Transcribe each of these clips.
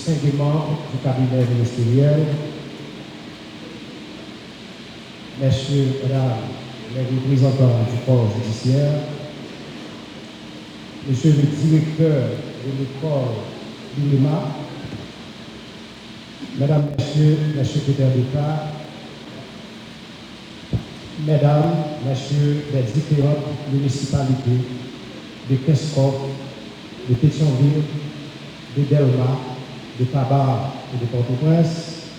distingués membres du cabinet ministériel, messieurs, mesdames, les représentants du corps judiciaire, monsieur le directeur de l'école d'Ulema, mesdames, messieurs, les secrétaires d'État, mesdames, messieurs des différentes municipalités de Keskov, de Pétionville, de Delma, de Tabar et de Port-au-Prince,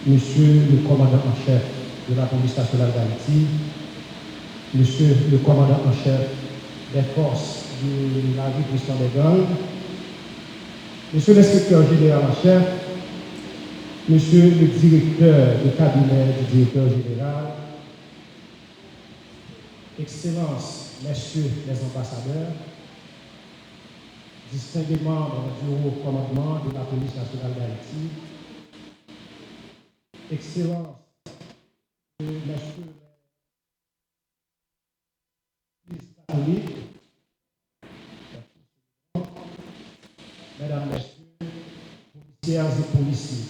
monsieur le commandant en chef de la police nationale d'Haïti, monsieur le commandant en chef des forces de la répression des gangs, monsieur l'inspecteur général en chef, monsieur le directeur du cabinet du directeur général, Excellences, messieurs les ambassadeurs, distingués membres du haut commandement de la police nationale d'Haïti, Excellences, messieurs les catholiques, mesdames, messieurs, policières et policiers,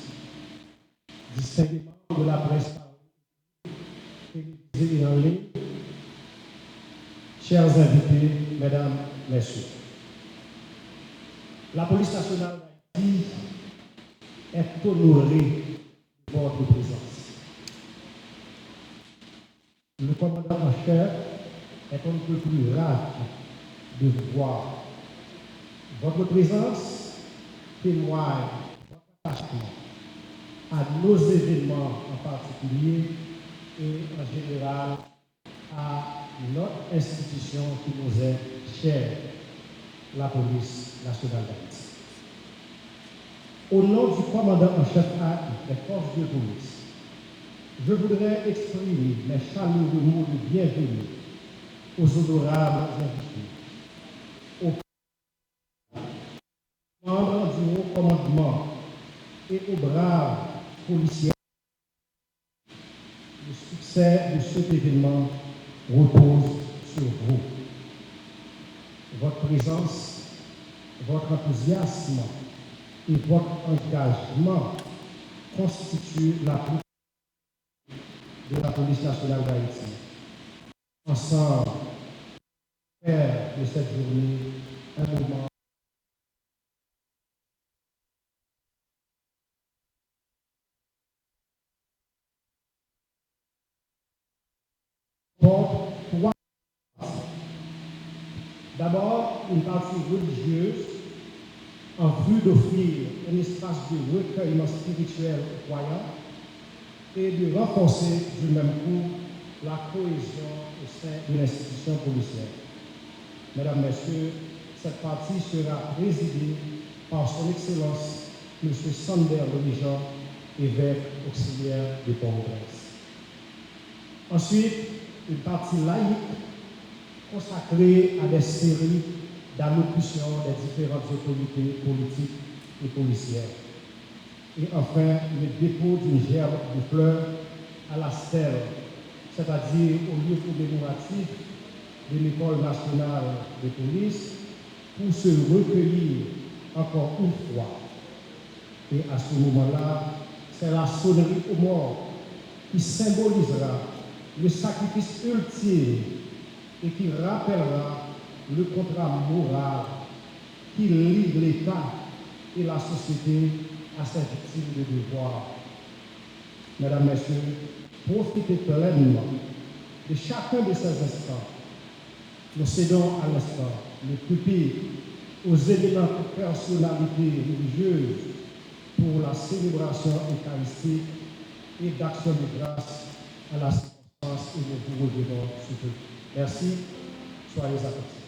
distingués membres de la presse télévisée et en ligne, chers invités, mesdames, messieurs. La police nationale d'Haïti est honorée de votre présence. Le commandant en chef est un peu plus ravi de vous voir. Votre présence témoigne votre attachement à nos événements en particulier et en général à notre institution qui nous est chère, la police nationale d'Haïti. Au nom du commandant en chef des forces de police, je voudrais exprimer mes chaleureux mots de bienvenue aux honorables invités, aux membres du haut commandement et aux braves policiers. Le succès de cet événement repose sur vous. Votre présence, votre enthousiasme et votre engagement constituent la politique de la police nationale d'Haïti. Ensemble, faire de cette journée un moment pour trois parties. D'abord, une partie religieuse en vue d'offrir un espace de recueillement spirituel aux croyants et de renforcer du même coup la cohésion au sein de l'institution policière. Mesdames, Messieurs, cette partie sera présidée par son Excellence M. Sander Lorijan, évêque auxiliaire de Port-au-Prince. Ensuite, une partie laïque consacrée à des séries d'allocutions des différentes autorités politiques et policières. Et enfin, le dépôt d'une gerbe de fleurs à la stèle, c'est-à-dire au lieu commémoratif de l'École nationale de police, pour se recueillir encore une fois. Et à ce moment-là, c'est la sonnerie aux morts qui symbolisera le sacrifice ultime et qui rappellera le contrat moral qui lie l'État et la société à ses victimes de devoir. Mesdames, Messieurs, profitez pleinement de chacun de ces instants. Nous cédons à l'instant le pupille aux éléments de personnalité religieuse pour la célébration eucharistique et d'action de grâce à la circonstance et nous vous revenons sous peu. Merci, soyez attentifs.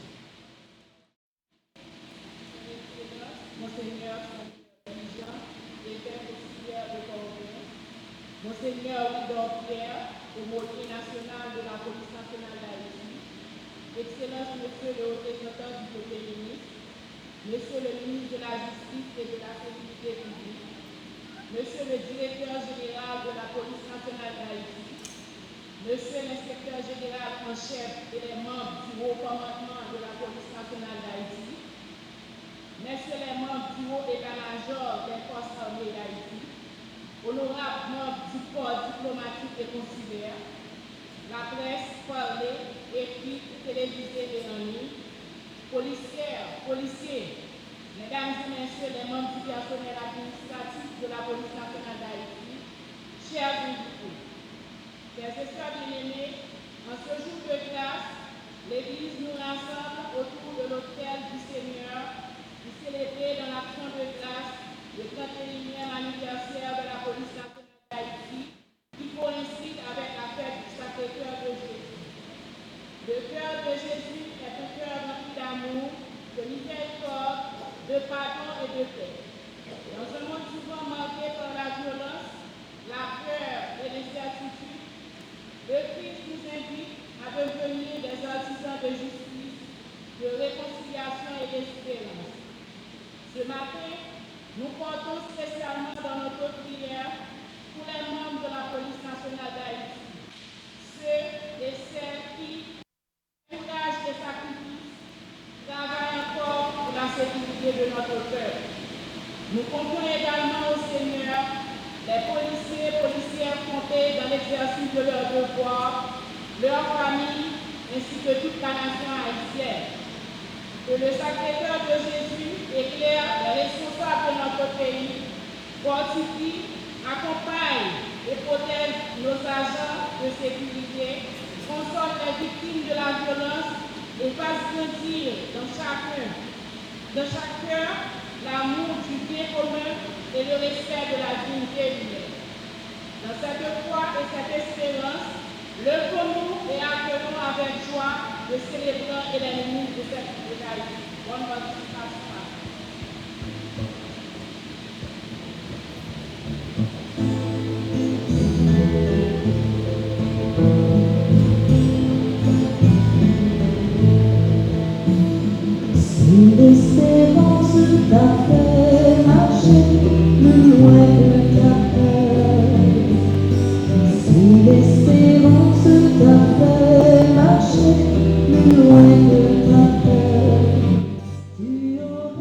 Monseigneur Jean, évêque auxiliaire de Port-au-Prince, Monseigneur Widor Pierre, aumônier national de la police nationale d'Haïti, Excellence Monsieur le représentant du Premier ministre, Monsieur le ministre de la Justice et de la Sécurité publique, Monsieur le directeur général de la police nationale d'Haïti, Monsieur l'inspecteur général en chef et les membres du haut commandement de la police nationale d'Haïti, messieurs les membres du haut état-major des forces armées d'Haïti, honorables membres du corps diplomatique et consulaire, la presse parlée, écrite, télévisée et en ligne, policiers, mesdames et messieurs les membres du personnel administratif de la police nationale d'Haïti, chers invités, chers et sœurs bien-aimés, en ce jour de grâce, l'Église nous rassemble autour de l'autel du Seigneur pour célébrer dans l'action de grâce le 31e anniversaire de la police nationale d'Haïti qui coïncide avec la fête du Sacré-Cœur de Jésus. Le cœur de Jésus est un cœur rempli d'amour, de miséricorde, de pardon et de paix. Dans un monde souvent marqué par la violence, la peur et l'incertitude, le Christ nous invite à devenir des artisans de justice, de réconciliation et d'espérance. Ce matin, nous portons spécialement dans notre prière pour les membres de la police nationale d'Haïti, ceux et celles qui, courage et sacrifice, travaillent encore pour la sécurité de notre peuple. Nous comptons également au Seigneur les policiers et policières comptés dans l'exercice de leurs devoirs, leurs familles, ainsi que toute la nation haïtienne. Que le Sacré-Cœur de Jésus éclaire les responsables de notre pays, fortifie, accompagne et protège nos agents de sécurité, console les victimes de la violence et fasse grandir dans chaque cœur, l'amour du bien commun et le respect de la dignité humaine. Dans cette foi et cette espérance, levons-nous et accueillons avec joie le célébrant et l'ennemi de cette médaille. Bonne participation. Si l'espérance t'a fait marcher plus loin que ta peur, si l'espérance t'a fait marcher plus loin que ta peur, tu auras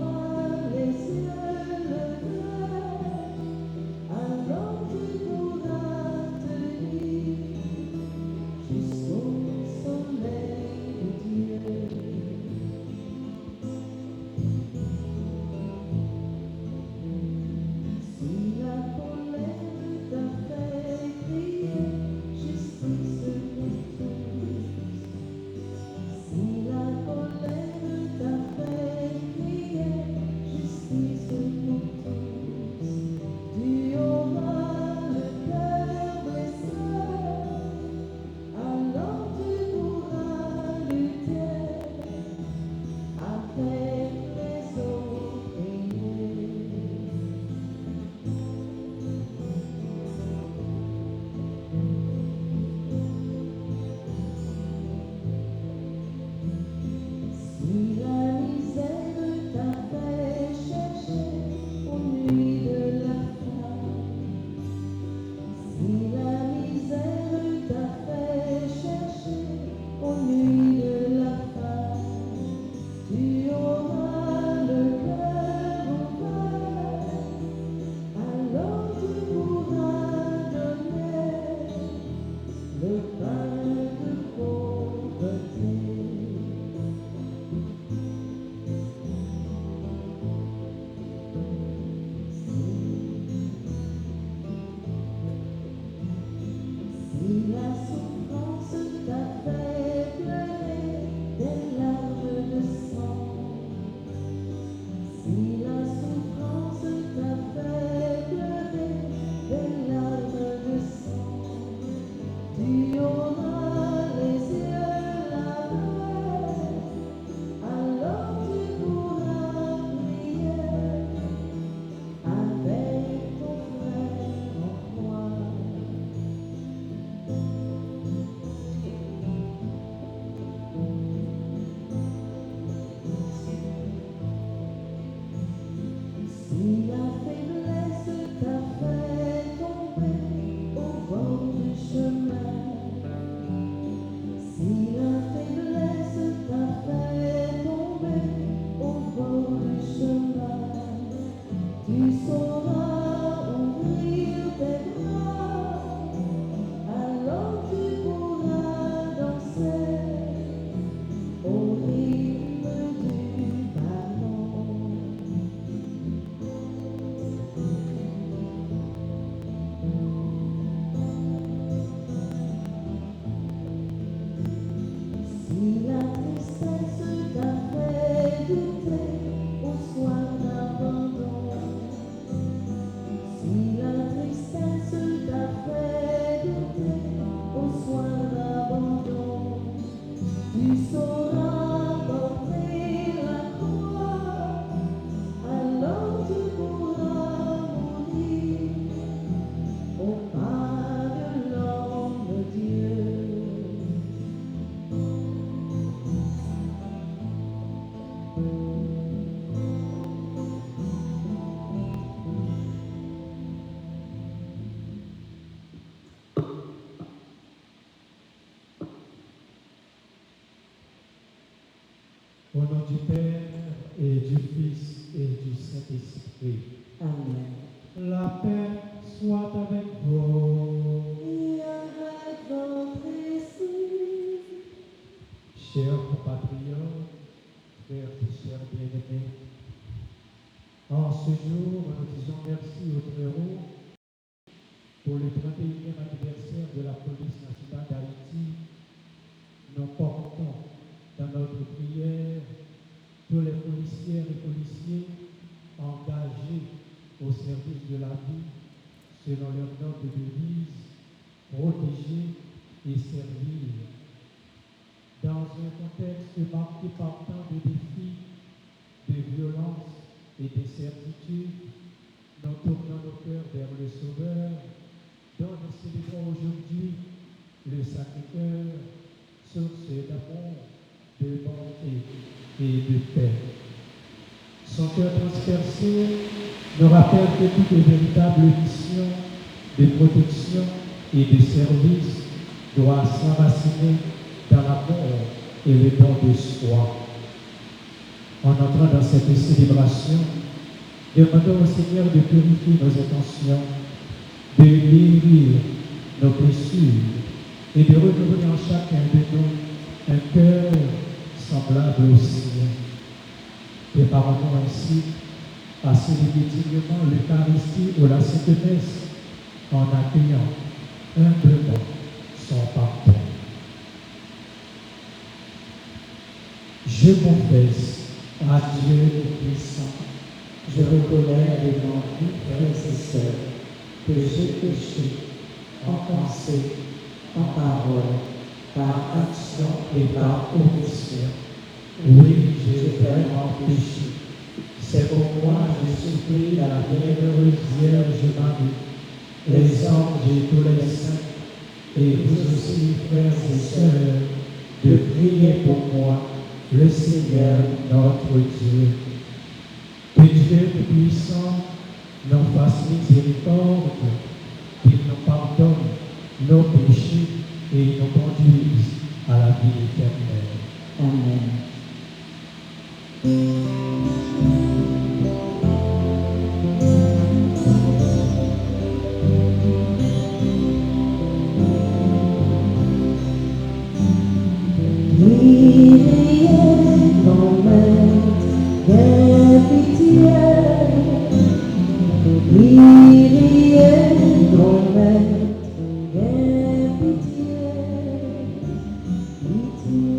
Au nom du Père et du Fils et du Saint-Esprit. Amen. La paix soit avec vous. Et avec votre esprit. Chers compatriotes, frères et sœurs bien-aimés, en ce jour, nous disons merci au Très-Haut pour le 31e anniversaire de la police nationale d'Haïti. Nous portons dans notre prière tous les policières et policiers engagés au service de la vie selon leur noble devise, protéger et servir. Dans un contexte marqué par tant de défis, de violences et d'incertitudes, nous tournons nos cœurs vers le Sauveur, dont nous célébrons aujourd'hui le Sacré-Cœur, source d'amour, de bonté et de paix. Son cœur transpercé nous rappelle que toute véritable mission de protection et de service doit s'enraciner dans l'amour et le don de soi. En entrant dans cette célébration, demandons au Seigneur de purifier nos intentions, de guérir nos blessures et de renouveler en chacun de nous un cœur semblable au sien. Préparons-nous ainsi à célébrer dignement l'Eucharistie ou la Sainte Messe en accueillant humblement son pardon. Je confesse à Dieu le puissant, je reconnais devant vous, frères et sœurs, que j'ai péché en pensée, en parole, par action et par omission. Oui, j'ai vraiment péché. C'est pourquoi je supplie la bienheureuse Vierge Marie, les anges et tous les saints, et vous aussi, frères et sœurs, de prier pour moi, le Seigneur notre Dieu. Que Dieu Tout-Puissant nous fasse miséricorde, qu'il nous pardonne nos péchés et nous conduise à la vie éternelle. Amen. Pitié,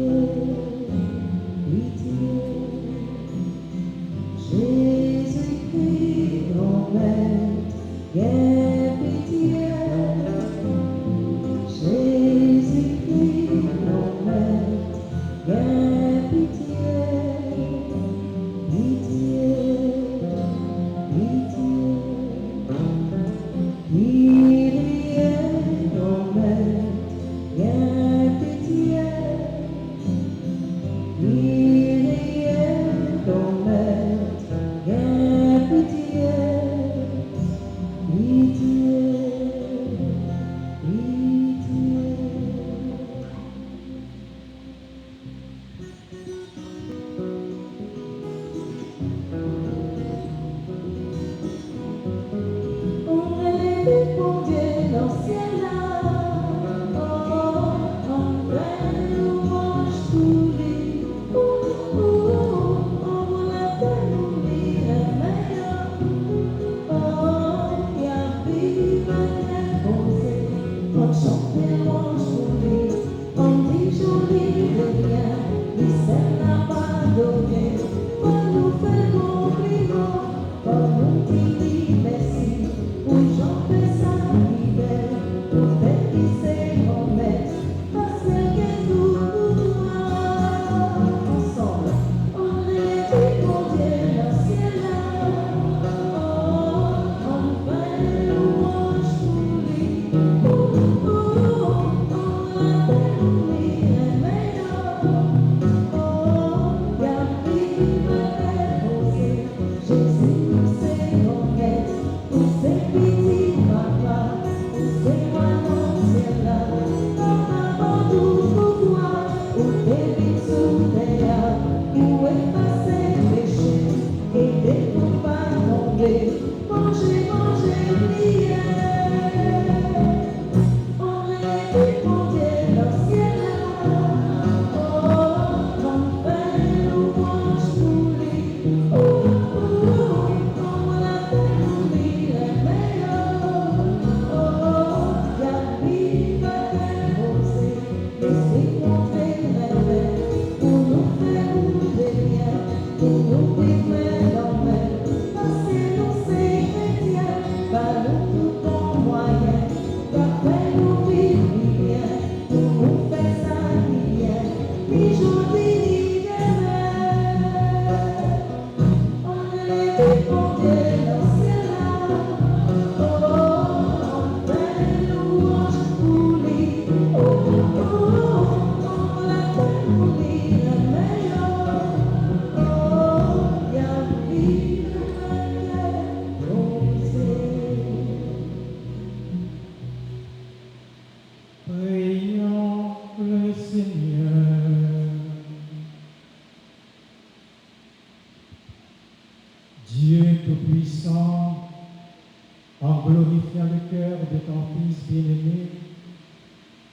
bien-aimé,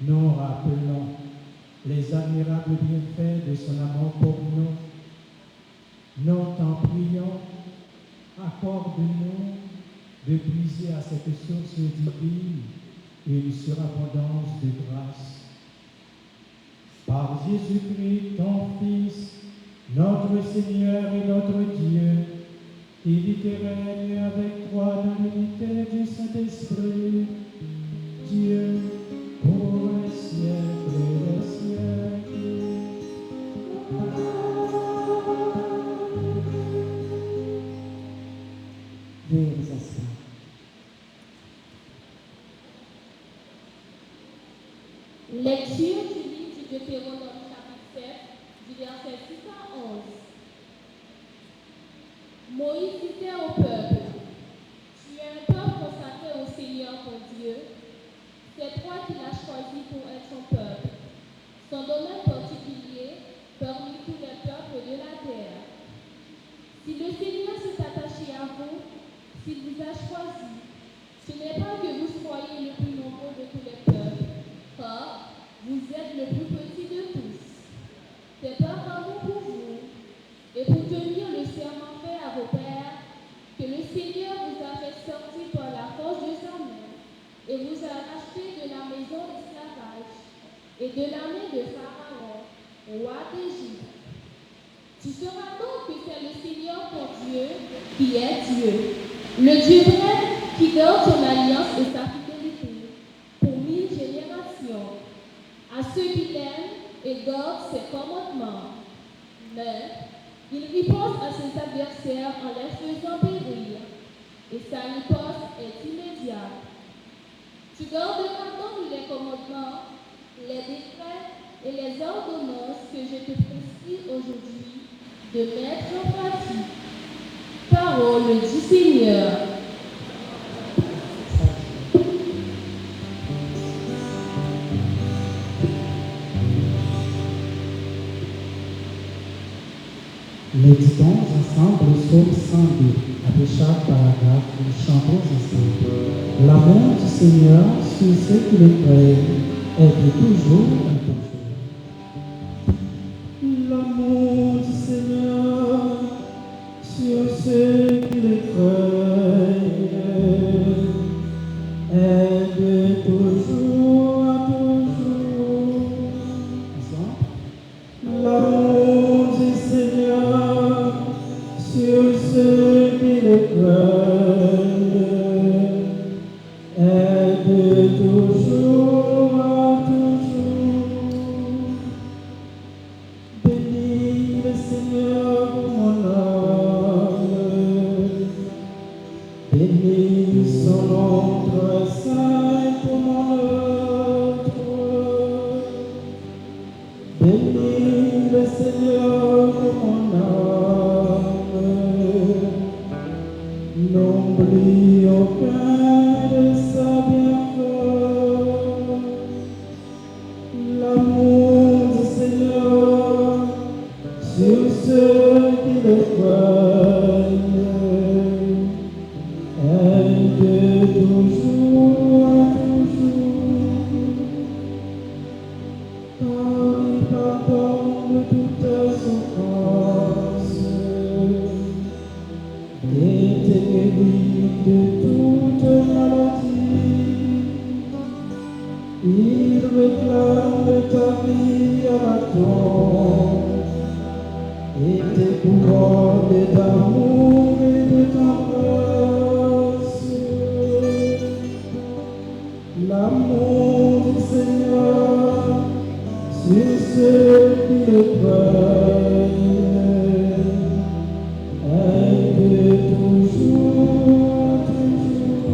nous rappelons les admirables bienfaits de son amour pour nous. Nous t'en prions, accorde-nous de puiser à cette source divine une surabondance de grâce. Par Jésus-Christ, ton Fils, notre Seigneur et notre Dieu, qui vit et règne avec toi dans l'unité du Saint-Esprit, Dieu, pour les siècles des siècles. Veuillez vous asseoir. Lecture du livre du Deutéronome chapitre 7, du verset 6 à 11. Moïse disait au peuple, tu es un peuple consacré au Seigneur ton Dieu. C'est toi qui l'as choisi pour être son peuple, son domaine particulier parmi tous les peuples de la terre. Si le Seigneur s'est attaché à vous, s'il vous a choisi, ce n'est pas que vous soyez le plus nombreux de tous les peuples, car vous êtes le plus petit de tous. C'est par amour pour vous et pour tenir le serment fait à vos pères que le Seigneur vous a fait sortir par la force de sa main et vous a racheté de la maison d'esclavage et de la main de Pharaon, roi d'Égypte. Tu sauras donc que c'est le Seigneur ton Dieu qui est Dieu, le Dieu vrai qui garde son alliance et sa fidélité pour 1000 générations à ceux qui l'aiment et gardent ses commandements. Mais il riposte à ses adversaires en les faisant périr, et sa riposte est immédiate. Tu garderas donc les commandements, les décrets et les ordonnances que je te prescris aujourd'hui de mettre en pratique. Parole du Seigneur. Méditons ensemble le psaume 102. Après chaque paragraphe, nous chantons ensemble. L'amour du Seigneur sur ceux qui le craignent est de toujours un toujours. L'amour du Seigneur sur ceux qui le craignent est de toujours à toujours. Ensemble. L'amour du Seigneur sur ceux qui le craignent est de toujours à toujours. Bénis le Seigneur, mon âme. Bénis son nom très saint pour mon œuvre. Bénis le Seigneur, mon âme. N'oublie aucun de sa bienfaits. L'amour du Seigneur sur ceux qui le craignent est de toujours à toujours. Car il pardonne toutes souffrances et te guérit de toute maladie. Il réclame ta vie à la tombe et tes couronnes d'amour et de tendresse. L'amour du Seigneur sur ceux qui le craignent est de toujours à toujours.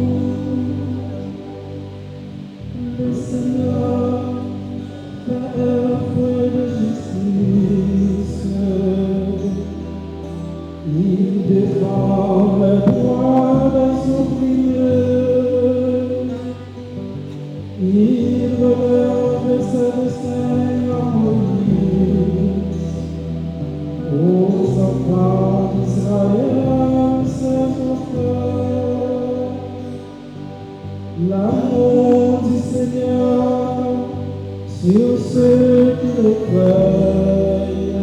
Le Seigneur fait œuvre de justice. Il défend le droit des ouvriers. Il relève ses desseins en Moïse. Aux enfants d'Israël, ses enfants. L'amour du sur ceux qui le craignent,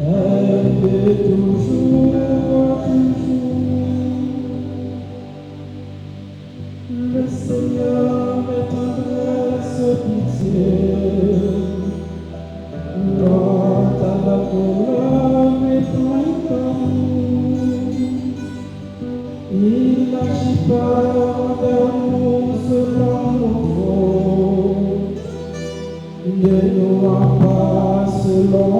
elle est toujours, le Seigneur est tendresse pitié, quand à la colonne est il n'agit pas envers nous selon nos fautes, ne nous rend pas selon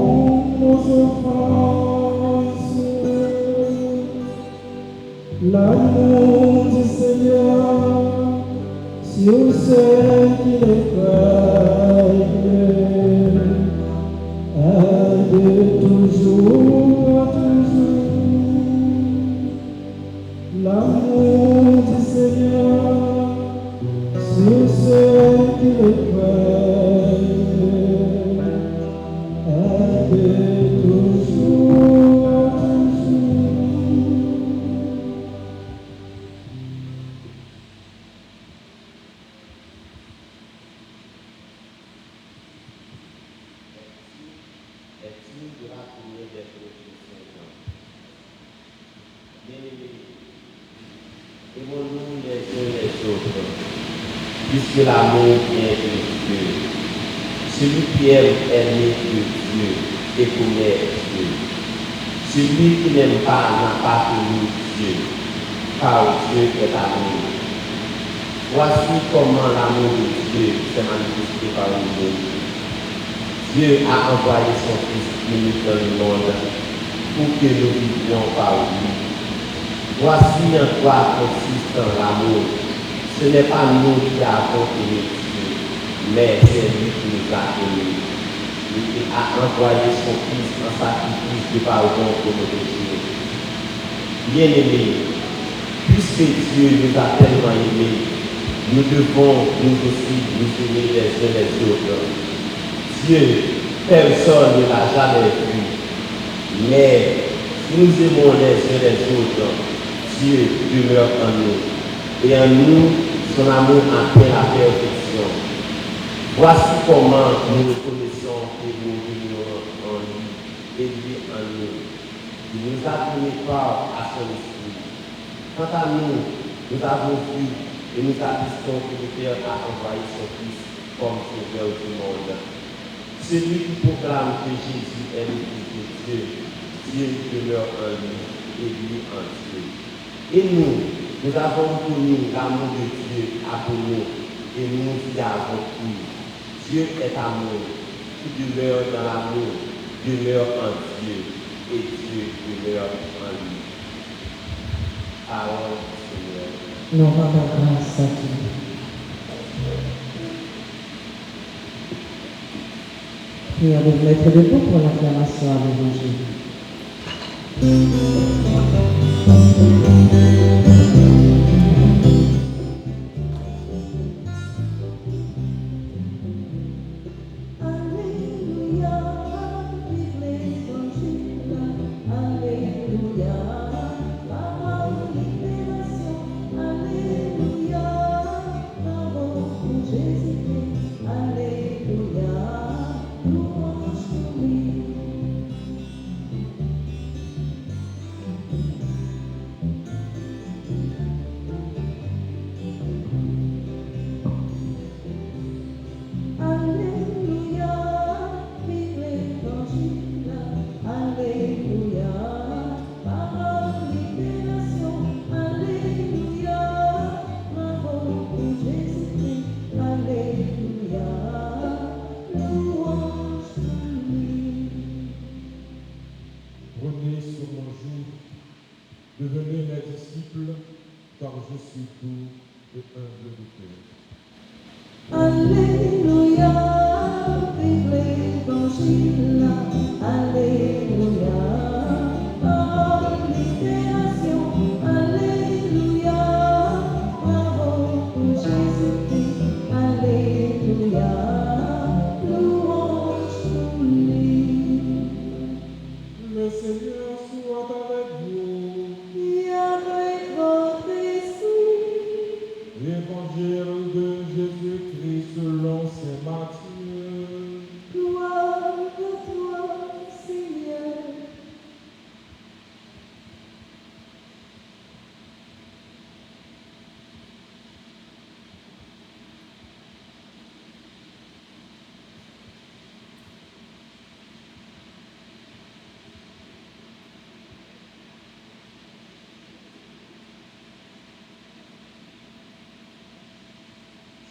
nos offenses. L'amour du Seigneur sur ceux qui le craignent, aide toujours, l'amour du Seigneur sur ceux qui le craignent, aide toujours. Aimons-nous les uns les autres, puisque l'amour vient de Dieu. Celui qui aime est né de Dieu et connaît Dieu. Celui qui n'aime pas n'a pas connu Dieu, car Dieu est amour. Voici comment l'amour de Dieu s'est manifesté par nous. Dieu a envoyé son Fils unique dans le monde pour que nous vivions par lui. Voici en quoi consiste l'amour. Ce n'est pas nous qui avons aimé Dieu, mais c'est lui qui nous a aimés. Il a envoyé son Fils en sacrifice de pardon pour nos péchés. Bien-aimés, puisque Dieu nous a tellement aimés, nous devons nous aussi nous aimer les uns les autres. Dieu, personne ne l'a jamais vu, mais si nous aimons les uns les autres, Dieu demeure en nous, et en nous, son amour atteint la perfection. Voici comment nous reconnaissons que nous vivons en lui et lui en nous. Il nous a donné part à son esprit. Quant à nous, nous avons vu et nous attestons que le Père a envoyé son Fils comme sauveur du monde. Celui qui proclame que Jésus est le Fils de Dieu, Dieu demeure en lui et lui en Dieu. Et nous avons connu l'amour de Dieu pour nous et nous y avons cru. Dieu est amour, qui demeure dans l'amour, demeure en Dieu et Dieu demeure en lui. Parole du Seigneur. Nous rendons grâce à Dieu. Prions de vous mettre debout pour l'acclamation à l'Évangile. Prenez sur mon joug, devenez mes disciples, car je suis doux et humble de cœur. Alléluia, vive l'Évangile, Alléluia, parole libération, Alléluia, bravo pour Jésus-Christ, Alléluia, louange pour lui. Le Seigneur soit avec vous. Et avec votre esprit. L'évangile de Jésus-Christ selon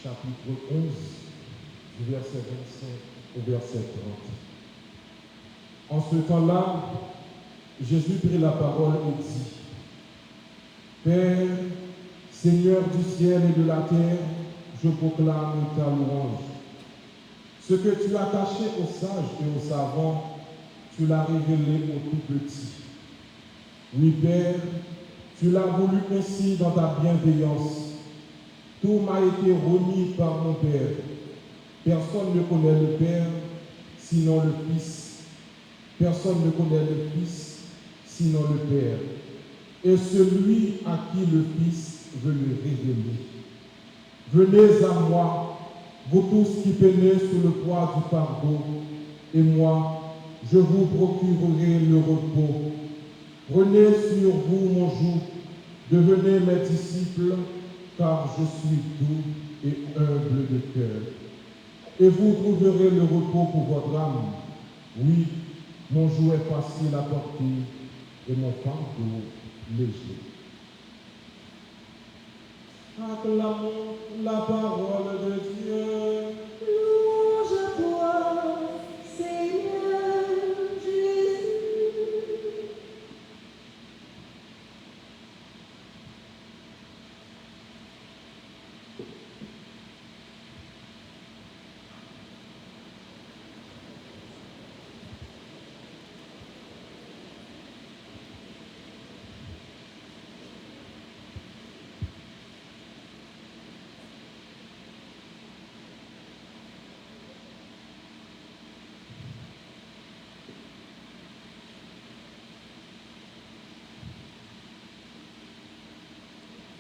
chapitre 11, du verset 25 au verset 30. En ce temps-là, Jésus prit la parole et dit, Père, Seigneur du ciel et de la terre, je proclame ta louange. Ce que tu as caché aux sages et aux savants, tu l'as révélé aux tout petits. Oui, Père, tu l'as voulu ainsi dans ta bienveillance. Tout m'a été remis par mon Père. Personne ne connaît le Père, sinon le Fils. Personne ne connaît le Fils, sinon le Père. Et celui à qui le Fils veut le révéler. Venez à moi, vous tous qui peinez sous le poids du fardeau, et moi, je vous procurerai le repos. Prenez sur vous mon joug, devenez mes disciples, car je suis doux et humble de cœur. Et vous trouverez le repos pour votre âme. Oui, mon joug est facile à porter et mon fardeau léger. Acclamons la parole de Dieu. Louange à toi, Seigneur Jésus.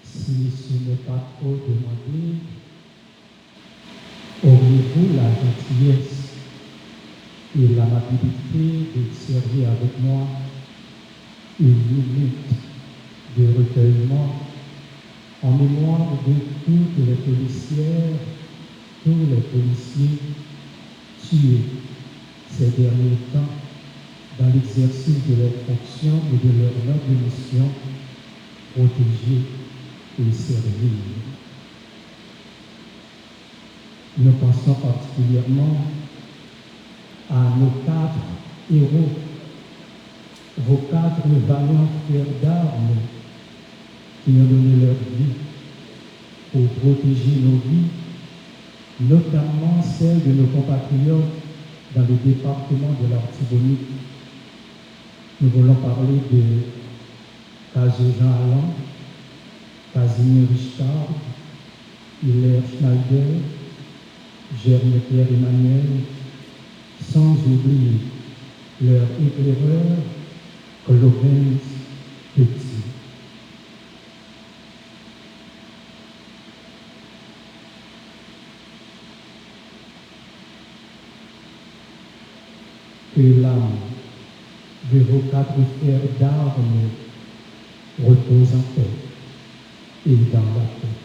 Si ce n'est pas trop demandé, auriez-vous la gentillesse et l'amabilité d'observer avec moi une minute de recueillement en mémoire de toutes les policières, tous les policiers tués ces derniers temps dans l'exercice de leurs fonctions et de leur noble mission, protéger et servir. Nous pensons particulièrement à nos 4 héros, vos 4 vaillants frères d'armes qui ont donné leur vie pour protéger nos vies, notamment celles de nos compatriotes dans le département de l'Artibonite. Nous voulons parler de Caso Jean Allan, Casimir Richard, Hilaire Schneider, Germain Pierre Emmanuel, sans oublier leur éclaireur, Clovis Petit. Que l'âme de vos 4 frères d'armes repose en paix et dans la paix.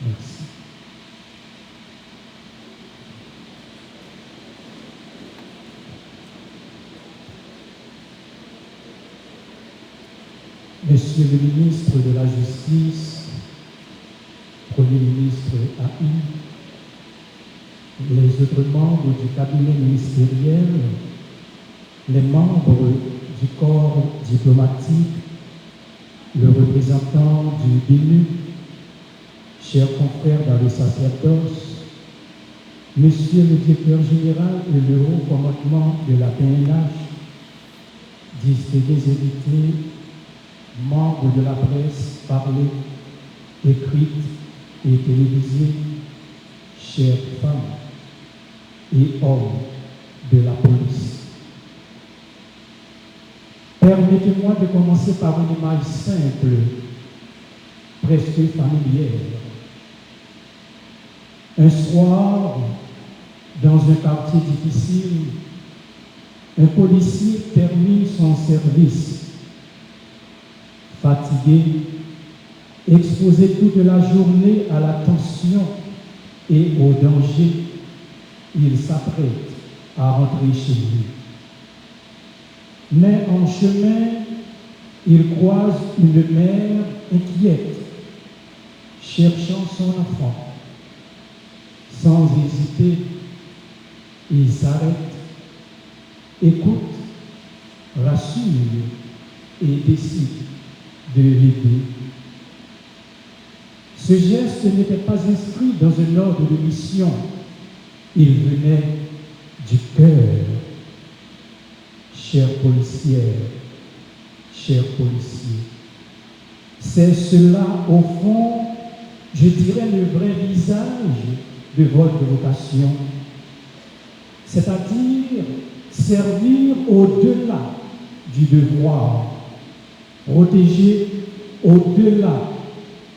Merci. Monsieur le ministre de la Justice, Premier ministre AI, les autres membres du cabinet ministériel, les membres du corps diplomatique, le représentant du BNU, chers confrères dans le sacerdoce, Monsieur le directeur général et le haut commandement de la PNH, distingués invités, membres de la presse parlée, écrite et télévisée, chères femmes et hommes de la police. Permettez-moi de commencer par une image simple, presque familière. Un soir, dans un quartier difficile, un policier termine son service. Fatigué, exposé toute la journée à la tension et au danger, il s'apprête à rentrer chez lui. Mais en chemin, il croise une mère inquiète. cherchant son enfant. Sans hésiter, il s'arrête, écoute, rassure et décide de l'aider. Ce geste n'était pas inscrit dans un ordre de mission, il venait du cœur. Chers policières, chers policiers, c'est cela, au fond, je dirais, le vrai visage de votre vocation, c'est-à-dire servir au-delà du devoir, protéger au-delà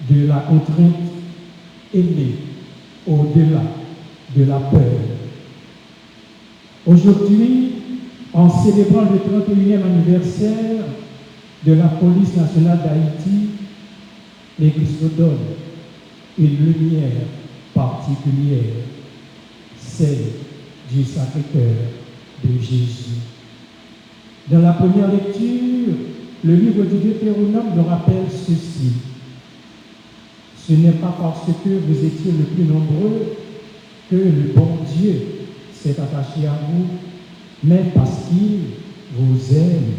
de la contrainte, aimer au-delà de la peur. Aujourd'hui, en célébrant le 31e anniversaire de la police nationale d'Haïti, l'Église nous donne une lumière particulière, celle du Sacré-Cœur de Jésus. Dans la première lecture, le livre du Deutéronome nous rappelle ceci. Ce n'est pas parce que vous étiez le plus nombreux que le bon Dieu s'est attaché à vous, mais parce qu'il vous aime.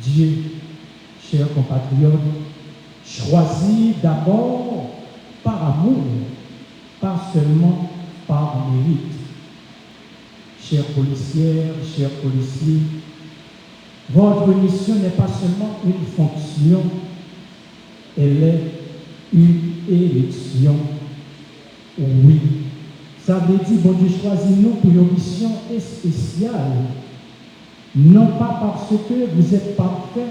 Dieu, chers compatriotes, choisit d'abord par amour, pas seulement par mérite. Chères policières, chers policiers, votre mission n'est pas seulement une fonction, elle est une élection. Oui, ça veut dire, bon Dieu choisit nous pour une mission spéciale, non pas parce que vous êtes parfait,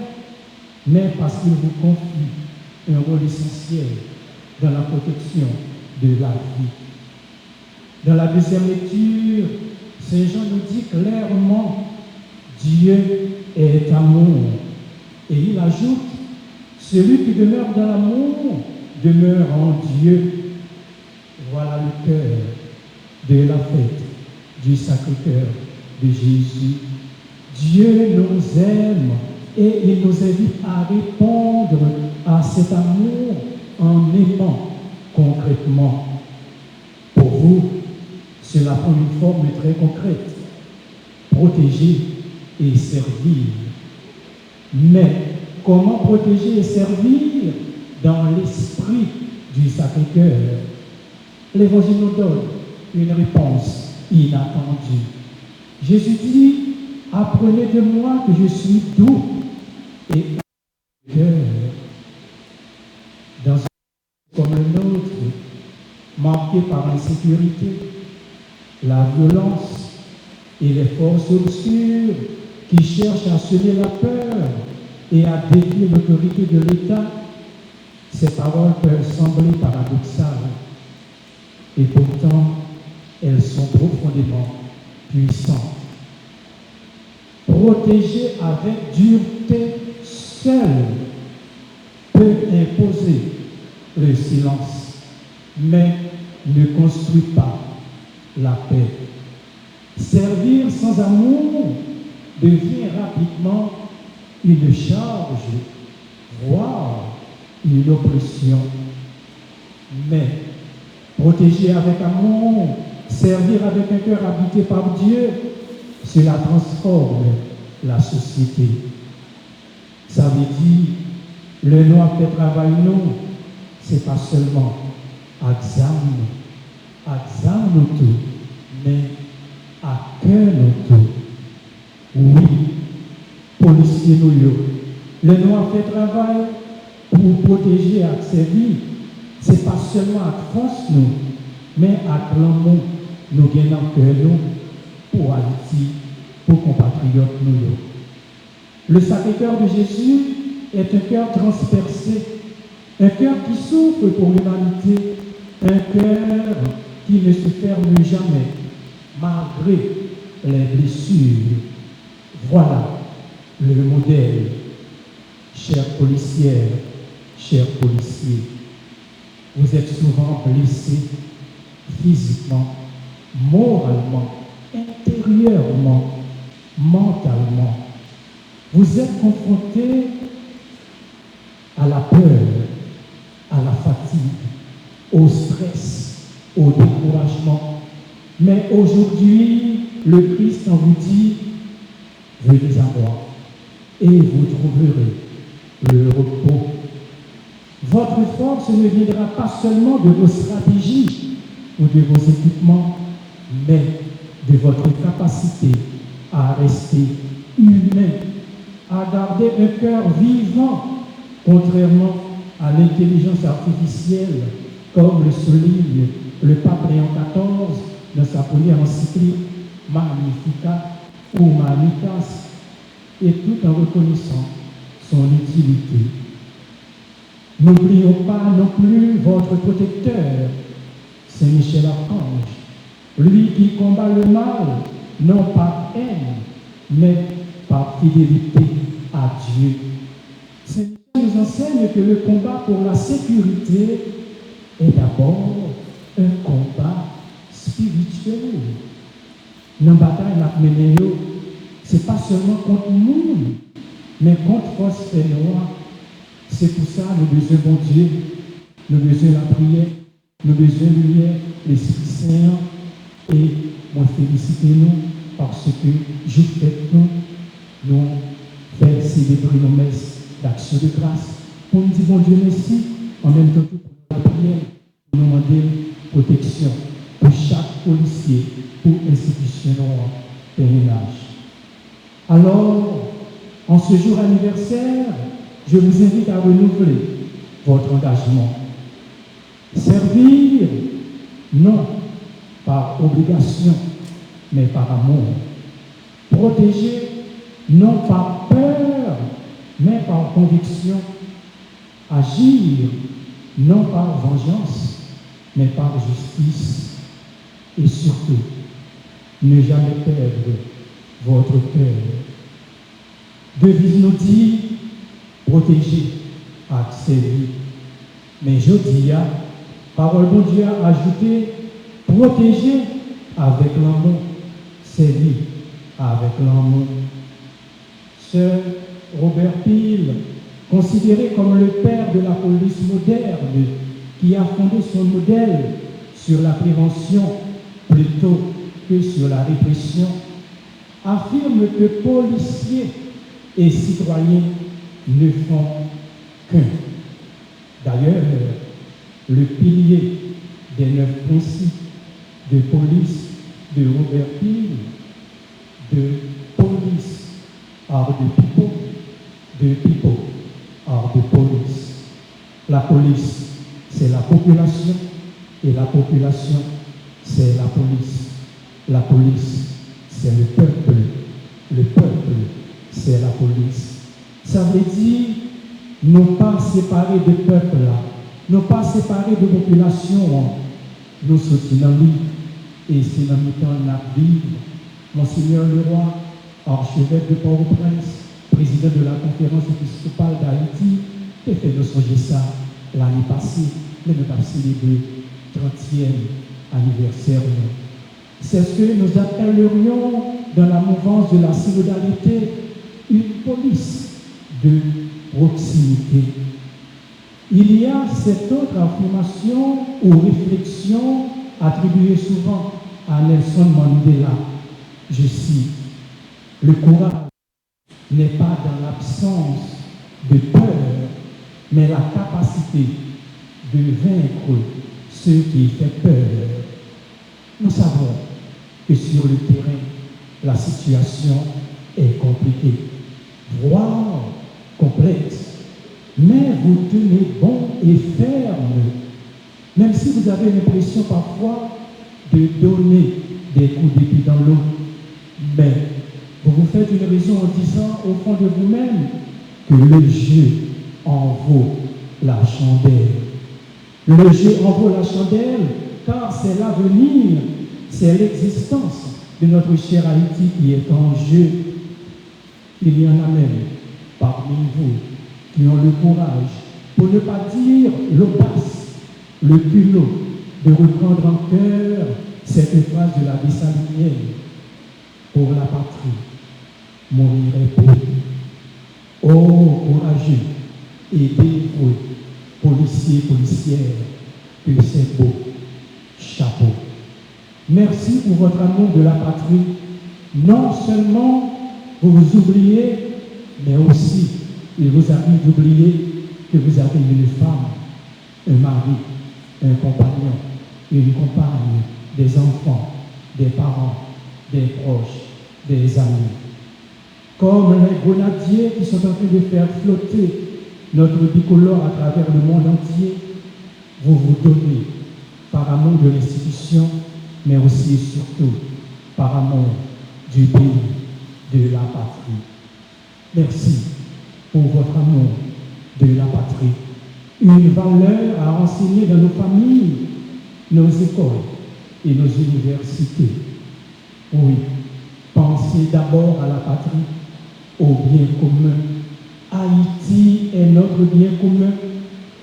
mais parce qu'il vous confie un rôle essentiel dans la protection de la vie. Dans la deuxième lecture, Saint Jean nous dit clairement, Dieu est amour. Et il ajoute, celui qui demeure dans l'amour demeure en Dieu. Voilà le cœur de la fête du Sacré-Cœur de Jésus. Dieu nous aime et il nous invite à répondre à cet amour en aimant concrètement. Pour vous, cela prend une forme très concrète, protéger et servir. Mais comment protéger et servir dans l'esprit du Sacré-Cœur? L'Évangile nous donne une réponse inattendue. Jésus dit, apprenez de moi que je suis doux et cœur. Dans un monde comme le nôtre, marqué par l'insécurité, la violence et les forces obscures qui cherchent à semer la peur et à défier l'autorité de l'État, ces paroles peuvent sembler paradoxales. Et pourtant, elles sont profondément puissantes. Protéger avec dureté seul peut imposer le silence, mais ne construit pas la paix. Servir sans amour devient rapidement une charge, voire une oppression. Mais protéger avec amour, servir avec un cœur habité par Dieu, cela transforme la société. Ça veut dire, le noir fait travail nous, c'est pas seulement examen nous tout, mais à cœur nous tout. Oui, policiers nous, le noir fait travail pour protéger et servir. C'est pas seulement à France nous, mais à l'amour nous gagnons cœur nous pour Haïti, pour compatriotes nous. Le Sacré-Cœur de Jésus est un cœur transpercé, un cœur qui souffre pour l'humanité, un cœur qui ne se ferme jamais, malgré les blessures. Voilà le modèle, chères policières, chers policiers. Vous êtes souvent blessés physiquement, moralement, intérieurement, mentalement. Vous êtes confrontés à la peur, à la fatigue, au stress, au découragement. Mais aujourd'hui, le Christ en vous dit, venez à moi et vous trouverez le repos. Votre force ne viendra pas seulement de vos stratégies ou de vos équipements, mais de votre capacité à rester humain, à garder un cœur vivant, contrairement à l'intelligence artificielle, comme le souligne le pape Léon XIV dans sa première encyclique Magnificat ou Magnitas, et tout en reconnaissant son utilité. N'oublions pas non plus votre protecteur, Saint Michel Archange, lui qui combat le mal, non par haine, mais par fidélité à Dieu. Saint Michel nous enseigne que le combat pour la sécurité est d'abord un combat spirituel. Dans la bataille, ce n'est pas seulement contre nous, mais contre force noire. C'est pour ça que nous besoin bon Dieu, nous besoin la prière, nous besoin de lumière, l'Esprit Saint. Et moi, félicitez-nous parce que je fais nous faire célébrer nos messes d'action de grâce pour nous dire bon Dieu merci, en même temps que pour la prière, pour nous demander protection pour chaque policier, pour institution de pèlerinage. Alors, en ce jour anniversaire, je vous invite à renouveler votre engagement. Servir, non par obligation, mais par amour. Protéger, non par peur, mais par conviction. Agir, non par vengeance, mais par justice. Et surtout, ne jamais perdre votre cœur. Devise nous dit, protéger, servir. Mais je dis, parole de Dieu a ajouté, protéger avec l'amour, servir avec l'amour. Sir Robert Peel, considéré comme le père de la police moderne, qui a fondé son modèle sur la prévention plutôt que sur la répression, affirme que policiers et citoyens ne font qu'un. D'ailleurs, le pilier des 9 principes de police de Robert Peel, de police are the people are the police. La police, c'est la population, et la population, c'est la police. La police, c'est le peuple, c'est la police. Ça veut dire, non pas séparer de peuple là, non pas séparer de population, nous sommes dans lui, et c'est dans le temps à vivre. Monseigneur Leroy, archevêque de Port-au-Prince, président de la conférence épiscopale d'Haïti, a fait nous songer ça l'année passée, mais nous avons célébré le 30e anniversaire. C'est ce que nous appellerions dans la mouvance de la synodalité une police de proximité. Il y a cette autre affirmation ou réflexion attribuée souvent à Nelson Mandela. Je cite, le courage n'est pas dans l'absence de peur, mais la capacité de vaincre ce qui fait peur. Nous savons que sur le terrain, la situation est compliquée, voire complexe. Mais vous tenez bon et ferme, même si vous avez l'impression parfois de donner des coups d'épée dans l'eau. Mais vous vous faites une raison en disant au fond de vous-même que le jeu en vaut la chandelle. Le jeu en vaut la chandelle car c'est l'avenir, c'est l'existence de notre cher Haïti qui est en jeu. Il y en a même parmi vous qui ont le courage, pour ne pas dire l'audace, le culot, de reprendre en cœur cette phrase de la Dessalinienne. Pour la patrie, mourir est beau. Oh, courageux et dévoué policiers, policières, que c'est beau. Chapeau. Merci pour votre amour de la patrie. Non seulement vous vous oubliez, mais aussi il vous arrive d'oublier que vous avez une femme, un mari, un compagnon, une compagne, des enfants, des parents, des proches, des amis. Comme les grenadiers qui sont en train de faire flotter notre bicolore à travers le monde entier, vous vous donnez par amour de l'institution, mais aussi et surtout par amour du pays, de la patrie. Merci pour votre amour de la patrie. Une valeur à enseigner dans nos familles, nos écoles et nos universités. Oui, pensez d'abord à la patrie, au bien commun. Haïti est notre bien commun,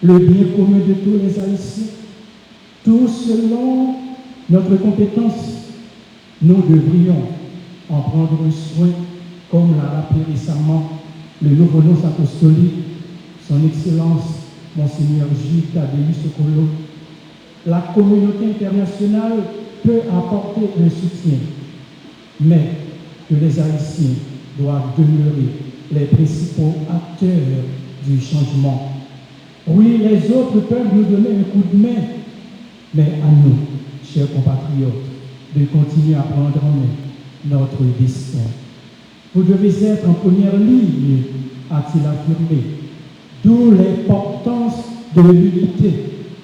le bien commun de tous les Haïtiens. Tout selon notre compétence, nous devrions en prendre soin, comme l'a rappelé récemment le nouveau nonce apostolique, son Excellence, Monseigneur Gilles Tadeusz Sokolo. La communauté internationale peut apporter un soutien, mais que les Haïtiens doivent demeurer les principaux acteurs du changement. Oui, les autres peuvent nous donner un coup de main, mais à nous, chers compatriotes, de continuer à prendre en main notre destin. Vous devez être en première ligne, a-t-il affirmé, d'où l'importance de l'unité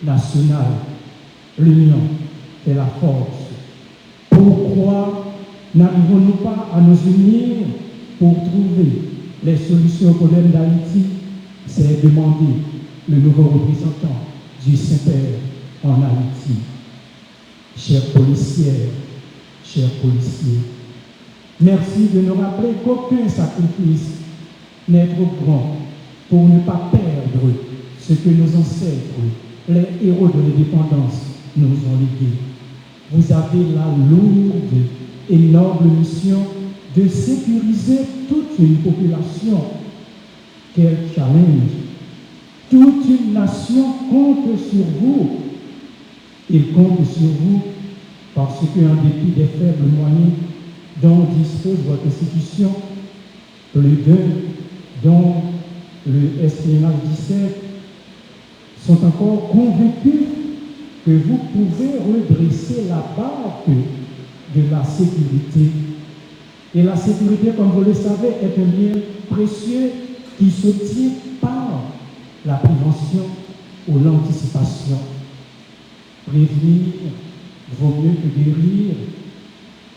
nationale. L'union fait la force. Pourquoi n'arrivons-nous pas à nous unir pour trouver les solutions aux problèmes d'Haïti? C'est demander le nouveau représentant du Saint-Père en Haïti. Chères policières, chers policiers, merci de nous rappeler qu'aucun sacrifice n'est trop grand pour ne pas perdre ce que nos ancêtres, les héros de l'indépendance, nous ont légué. Vous avez la lourde et noble mission de sécuriser toute une population. Quel challenge! Toute une nation compte sur vous. Il compte sur vous parce qu'en dépit des faibles moyens dont dispose votre institution, plus d'un, dont le SPNH 17, sont encore convaincus que vous pouvez redresser la barre de la sécurité. Et la sécurité, comme vous le savez, est un bien précieux qui se tient par la prévention ou l'anticipation. Prévenir vaut mieux que guérir,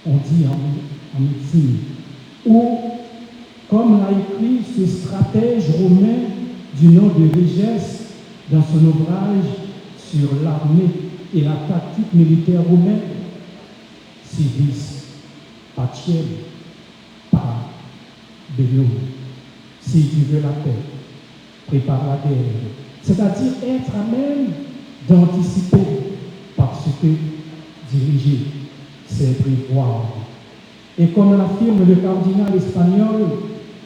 on dit en médecine. Ou, comme l'a écrit ce stratège romain du nom de Végès dans son ouvrage sur l'armée et la tactique militaire romaine, civis, pacem, para, bellum. Si tu veux la paix, prépare la guerre. C'est-à-dire être à même d'anticiper, parce que diriger, c'est prévoir. Et comme l'affirme le cardinal espagnol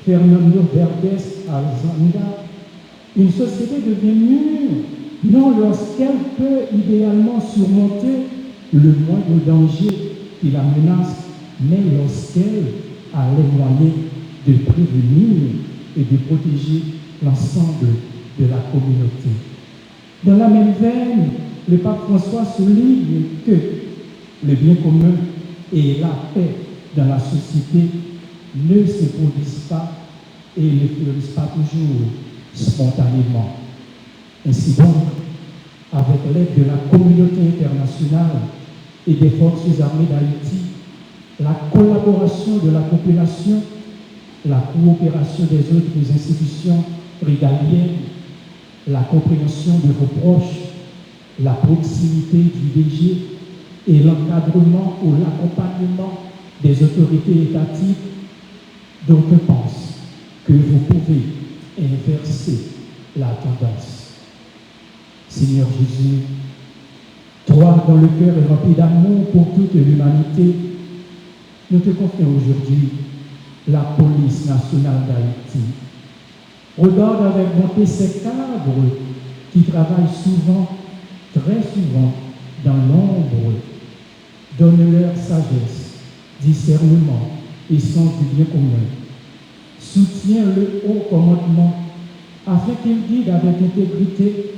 Fernando Verdes Alzanda, une société devient mûre non lorsqu'elle peut idéalement surmonter le moindre danger qui la menace, mais lorsqu'elle a les moyens de prévenir et de protéger l'ensemble de la communauté. Dans la même veine, le pape François souligne que le bien commun et la paix dans la société ne se produisent pas et ne fleurissent pas toujours spontanément. Ainsi donc, avec l'aide de la communauté internationale et des forces armées d'Haïti, la collaboration de la population, la coopération des autres institutions régaliennes, la compréhension de vos proches, la proximité du DG et l'encadrement ou l'accompagnement des autorités étatiques, donc je pense que vous pouvez inverser la tendance. Seigneur Jésus, toi dont le cœur est rempli d'amour pour toute l'humanité, nous te confions aujourd'hui la police nationale d'Haïti. Regarde avec bonté ces cadres qui travaillent souvent, très souvent, dans l'ombre. Donne-leur sagesse, discernement et sens du bien commun. Soutiens le haut commandement afin qu'il guide avec intégrité,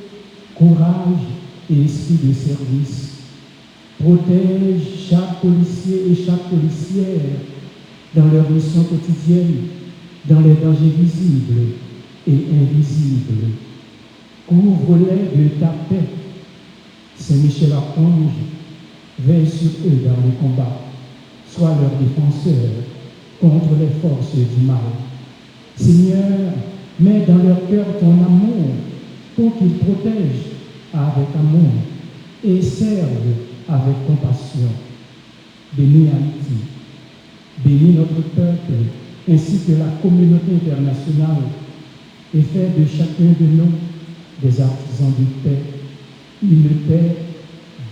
courage et esprit de service. Protège chaque policier et chaque policière dans leur mission quotidienne, dans les dangers visibles et invisibles. Couvre-les de ta paix. Saint-Michel-Archange, veille sur eux dans le combat. Sois leur défenseur contre les forces du mal. Seigneur, mets dans leur cœur ton amour pour qu'ils protègent avec amour et servent avec compassion. Bénis Haïti, bénis notre peuple ainsi que la communauté internationale et fais de chacun de nous des artisans de paix, une paix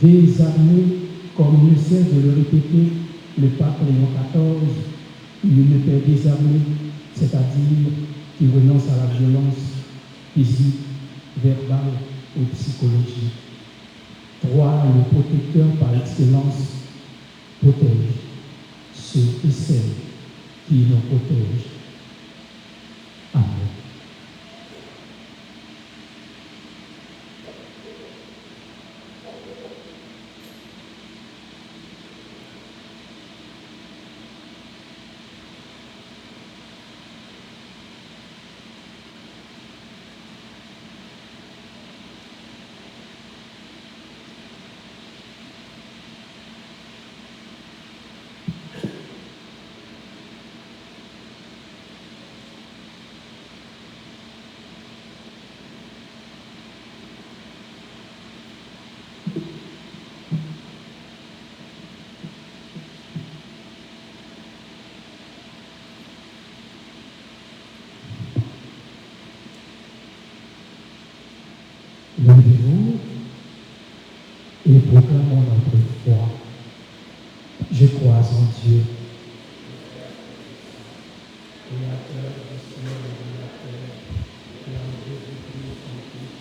désarmée, comme ne cesse de le répéter le pape Léon XIV, une paix désarmée, c'est-à-dire qui renonce à la violence physique, verbale ou psychologique. Toi, le protecteur par excellence, protège ceux et celles qui nous protègent. Amen. Levez-vous et proclamons notre foi. Je crois en Dieu, créateur du ciel et de la terre, et en Jésus-Christ, son Fils,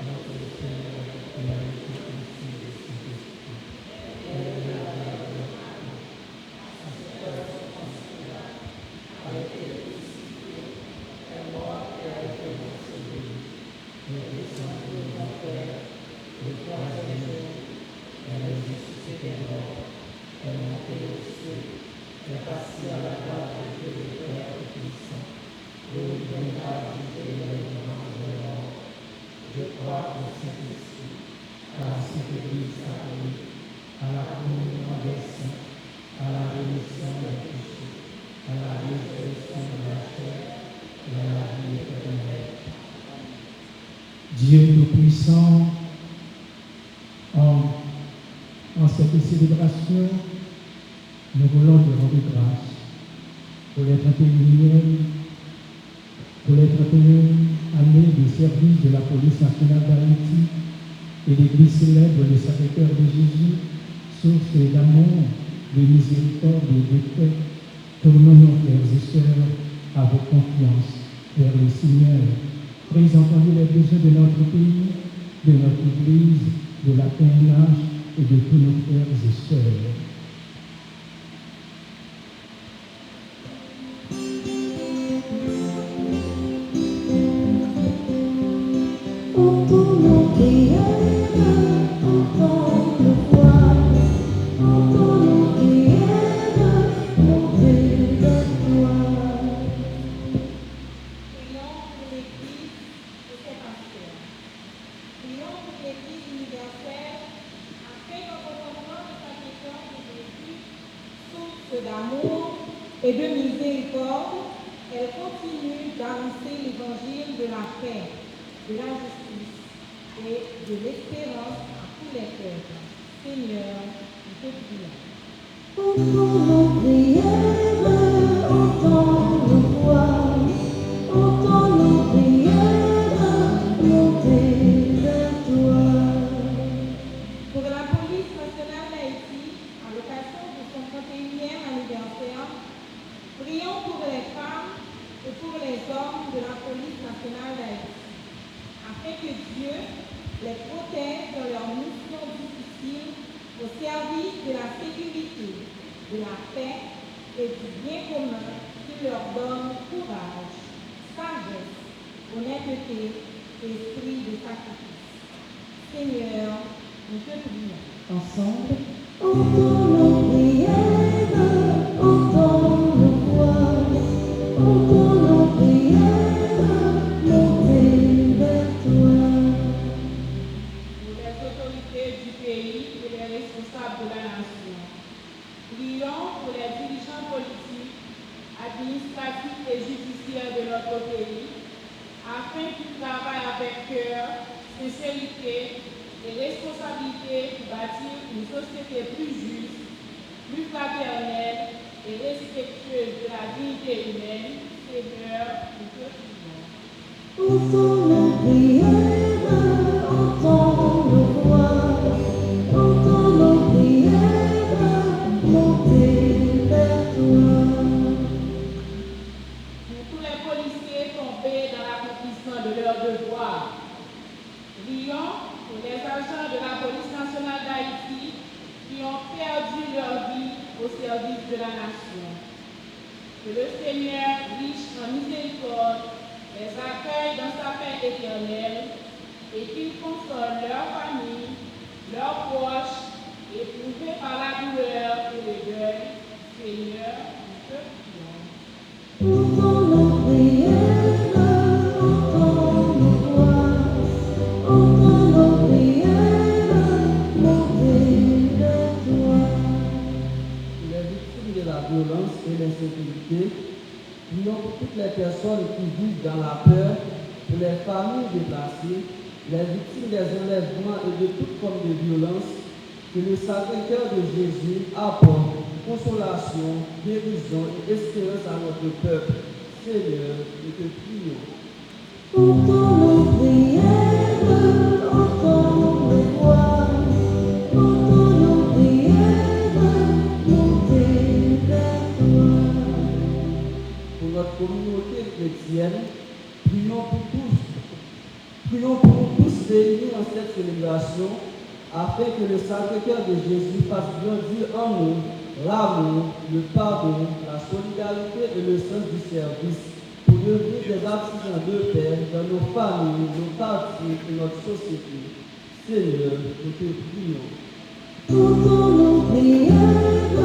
notre Seigneur, qui a été conçu de Saint-Esprit. Dieu Tout-Puissant, en cette célébration, nous voulons te rendre grâce pour les 31 années de service de la police nationale d'Haïti et l'église célèbre le Sacré-Cœur de Jésus, source d'amour, de miséricorde et de paix. Tournons nos frères et sœurs avec confiance vers le Seigneur. Présentons-lui les besoins de notre pays, de notre Église, de la PNH et de tous nos frères et sœurs. Entends nos prières, entends nos voix, entends nos prières, montez vers toi. Prions pour l'Église et ses pasteurs. Prions pour l'Église universelle afin que l'entendement de sa question de Jésus, source d'amour et de miséricorde, elle continue d'annoncer l'évangile de la paix, de la justice et de l'espérance à tous les peuples. Seigneur, nous te prions. Entends nos prières, entends nos voix, entends nos prières, montez vers toi. Pour la police nationale d'Haïti, à l'occasion de son 31e anniversaire, prions pour les femmes et pour les hommes de la police nationale d'Haïti, afin que de la paix et du bien commun qui leur donne courage, sagesse, honnêteté, esprit de sacrifice. Seigneur, nous te prions. Ensemble, Entends nos prières, entends nos voix, entends nos prières, monter vers toi. Pour les autorités du pays et les responsables de la nation. Prions pour les dirigeants politiques, administratifs et judiciaires de notre pays, afin qu'ils travaillent avec cœur, sincérité et responsabilité pour bâtir une société plus juste, plus fraternelle et respectueuse de la dignité humaine. Seigneur, nous te prions. Entends nos prières, entends nos voix, entends nos prières, monter vers toi. Pour tous les policiers tombés dans l'accomplissement de leur devoir, prions pour les agents de la police nationale d'Haïti qui ont perdu leur vie au service de la nation. Que le Seigneur, riche en miséricorde, les accueille dans sa paix éternelle et qu'il console leurs familles, leurs proches, éprouvés par la douleur et le deuil. Seigneur, nous te prions. Entends nos prières, entends nos voix, entends nos prières, monter vers toi. Les victimes de la violence et l'insécurité, prions pour toutes les personnes qui vivent dans la peur, pour les familles déplacées, les victimes des enlèvements et de toute forme de violence, que le Sacré-Cœur de Jésus apporte consolation, guérison et espérance à notre peuple. Seigneur, nous te prions. Entends nos prières, entends nos voix, entends nos prières, monter vers toi. Pour notre communauté chrétienne, prions pour nous tous réunis en cette célébration, afin que le Sacré-Cœur de Jésus fasse grandir en nous l'amour, le pardon, la solidarité et le sens du service, pour devenir des artisans de paix dans nos familles, nos quartiers et notre société. Seigneur, nous te prions. Entends nos prières,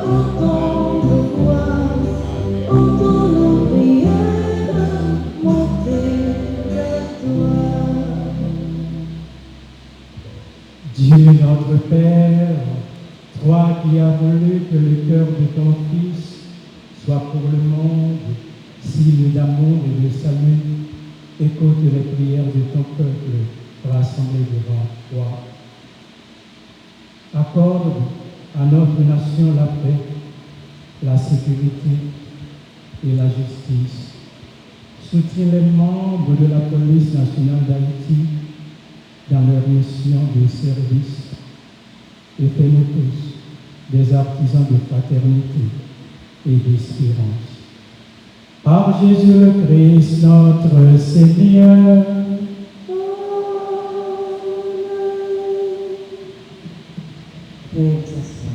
entends nos voix, entends nos prières, monter vers toi. Dieu notre Père, toi qui as voulu que le cœur de ton Fils soit pour le monde signe d'amour et de salut, écoute les prières de ton peuple rassemblé devant toi. Accorde à notre nation la paix, la sécurité et la justice. Soutiens les membres de la police nationale d'Haïti dans leur mission de service et fais-nous tous des artisans de fraternité et d'espérance. Par Jésus le Christ, notre Seigneur. Veuillez vous asseoir.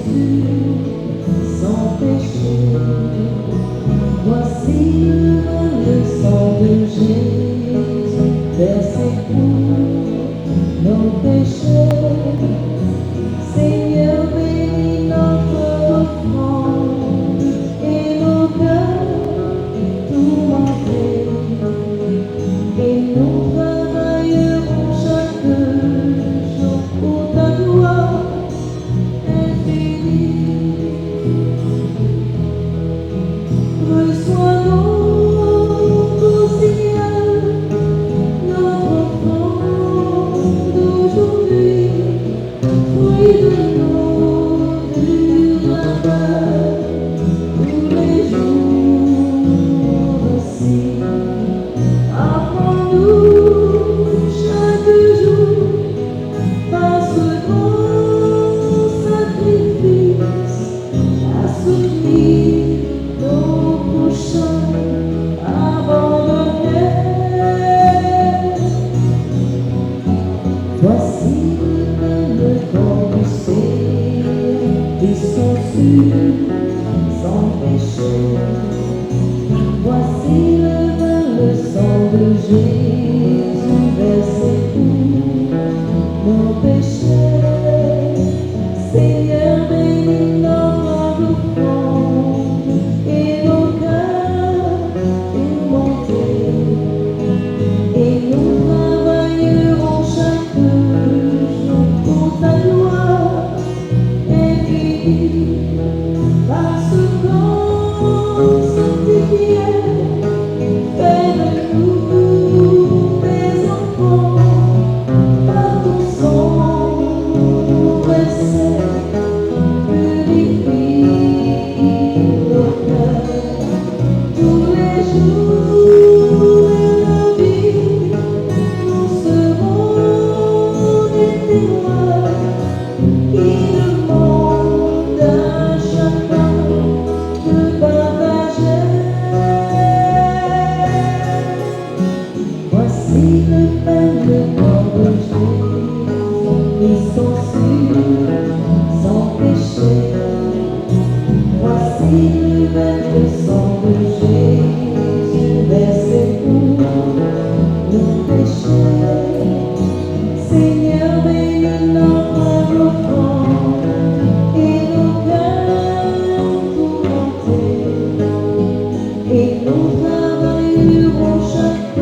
Jésus, sans péché. Voici le sang de Jésus, versé pour nos péchés. Seigneur, bénis notre offrande et nos cœurs tourmentés. Et nous travaillerons chaque jour pour ta gloire infinie. Reçois notre Seigneur, notre offrande d'aujourd'hui, fruit de nos durs labeurs, tous les jours aussi. Apprends-nous chaque jour par ce grand sacrifice à soutenir nos prochains abandonnés. Voici le corps du Seigneur, et son sûr sans péché. Voici le sang de Jésus versé pour nos péchés. Seigneur, bénis notre offrande et nos cœurs tourmentés. Et nous travaillerons chaque jour pour ta gloire infinie. Par ce corps sanctifié, fais de nous tes enfants. Par ton sang versé, purifie nos cœurs. Tous les jours de nos vies, nous serons des témoins qui demandent à chacun de partager. Voici le pain, le corps de Jésus, et son sang sans péché. Voici le sang de Jésus versé pour nos péchés. Seigneur, bénis notre offrande et nos cœurs tourmentés. Et nous travaillerons chaque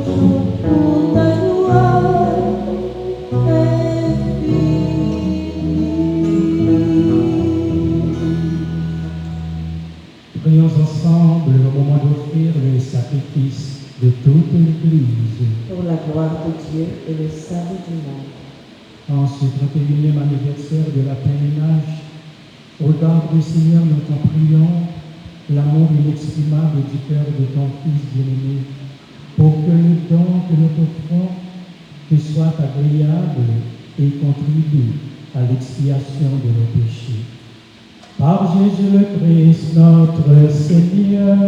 jour pour ta gloire infinie. Prions ensemble au moment d'offrir le sacrifice de toute l'Église. Pour la gloire de Dieu et le salut du monde. En ce 31e anniversaire de la pèlerinage, regarde le Seigneur, nous t'en prions, l'amour inexprimable du cœur de ton Fils bien-aimé, pour que le don que nous t'offrons te soit agréable et contribue à l'expiation de nos péchés. Par Jésus le Christ, notre Seigneur.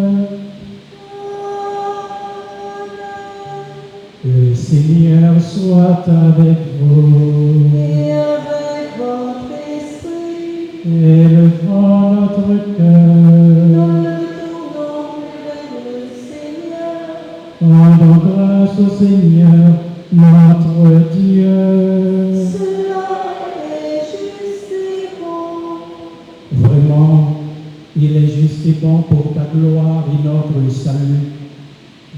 Le Seigneur soit avec vous. Et avec votre esprit, Élevons notre cœur. nous le tournons vers le Seigneur. Rendons grâce au Seigneur, notre Dieu. Cela est juste et bon. Vraiment, il est juste et bon pour ta gloire et notre salut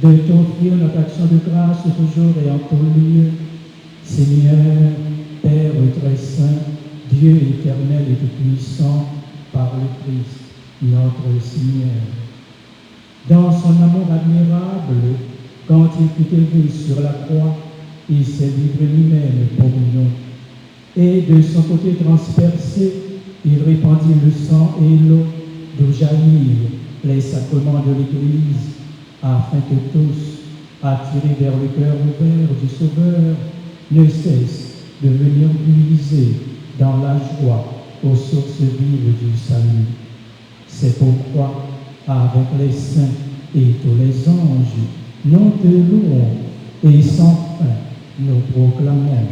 de t'offrir notre action de grâce toujours et en tout lieu. Seigneur, Père très saint, Dieu éternel et tout-puissant, par le Christ, notre Seigneur. Dans son amour admirable, quand il fut élevé sur la croix, il s'est livré lui-même pour nous. Et de son côté transpercé, il répandit le sang et l'eau d'où jaillirent les sacrements de l'Église, afin que tous, attirés vers le cœur ouvert du Sauveur, ne cessent de venir puiser dans la joie aux sources vives du salut. C'est pourquoi, avec les saints et tous les anges, nous te louons et sans fin nous proclamons.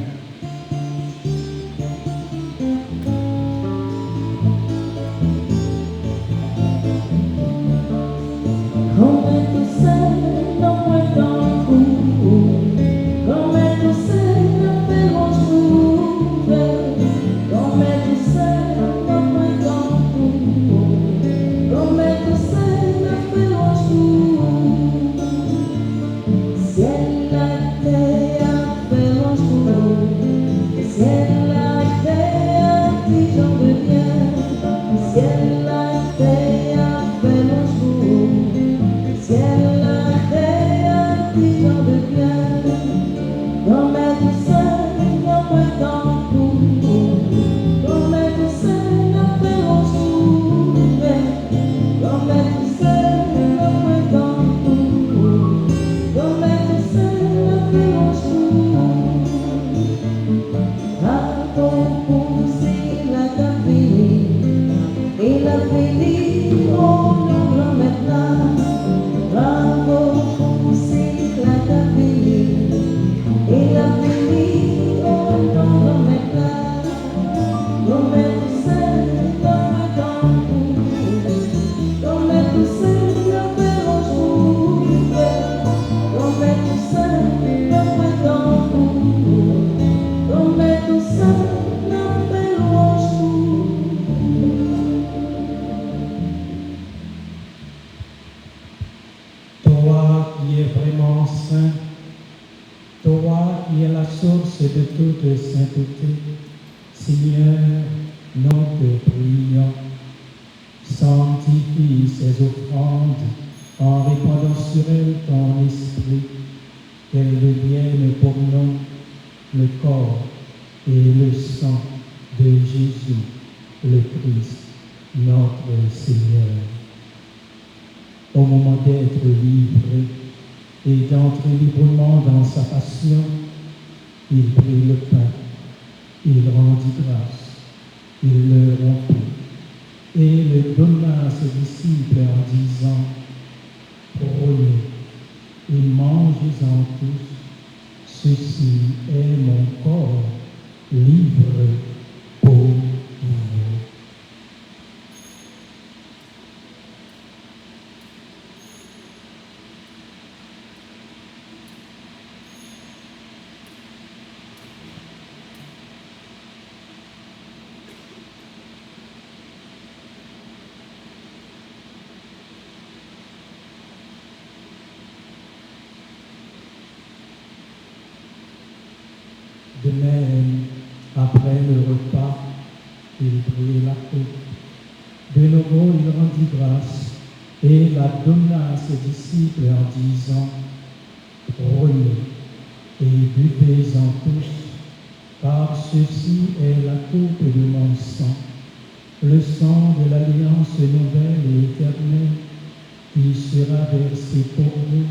Seigneur, nous te prions, sanctifie ces offrandes en répandant sur elles ton esprit, qu'elles deviennent pour nous le corps et le sang de Jésus, le Christ, notre Seigneur. Au moment d'être livré et d'entrer librement dans sa passion, il prit le pain, il rendit grâce, il le rompit et le donna à ses disciples en disant, prenez et mangez-en tous, ceci est mon corps livré pour vous. De même, après le repas, il prit la coupe. De nouveau, il rendit grâce et la donna à ses disciples en disant, prenez et buvez-en tous, car ceci est la coupe de mon sang, le sang de l'alliance nouvelle et éternelle, qui sera versé pour vous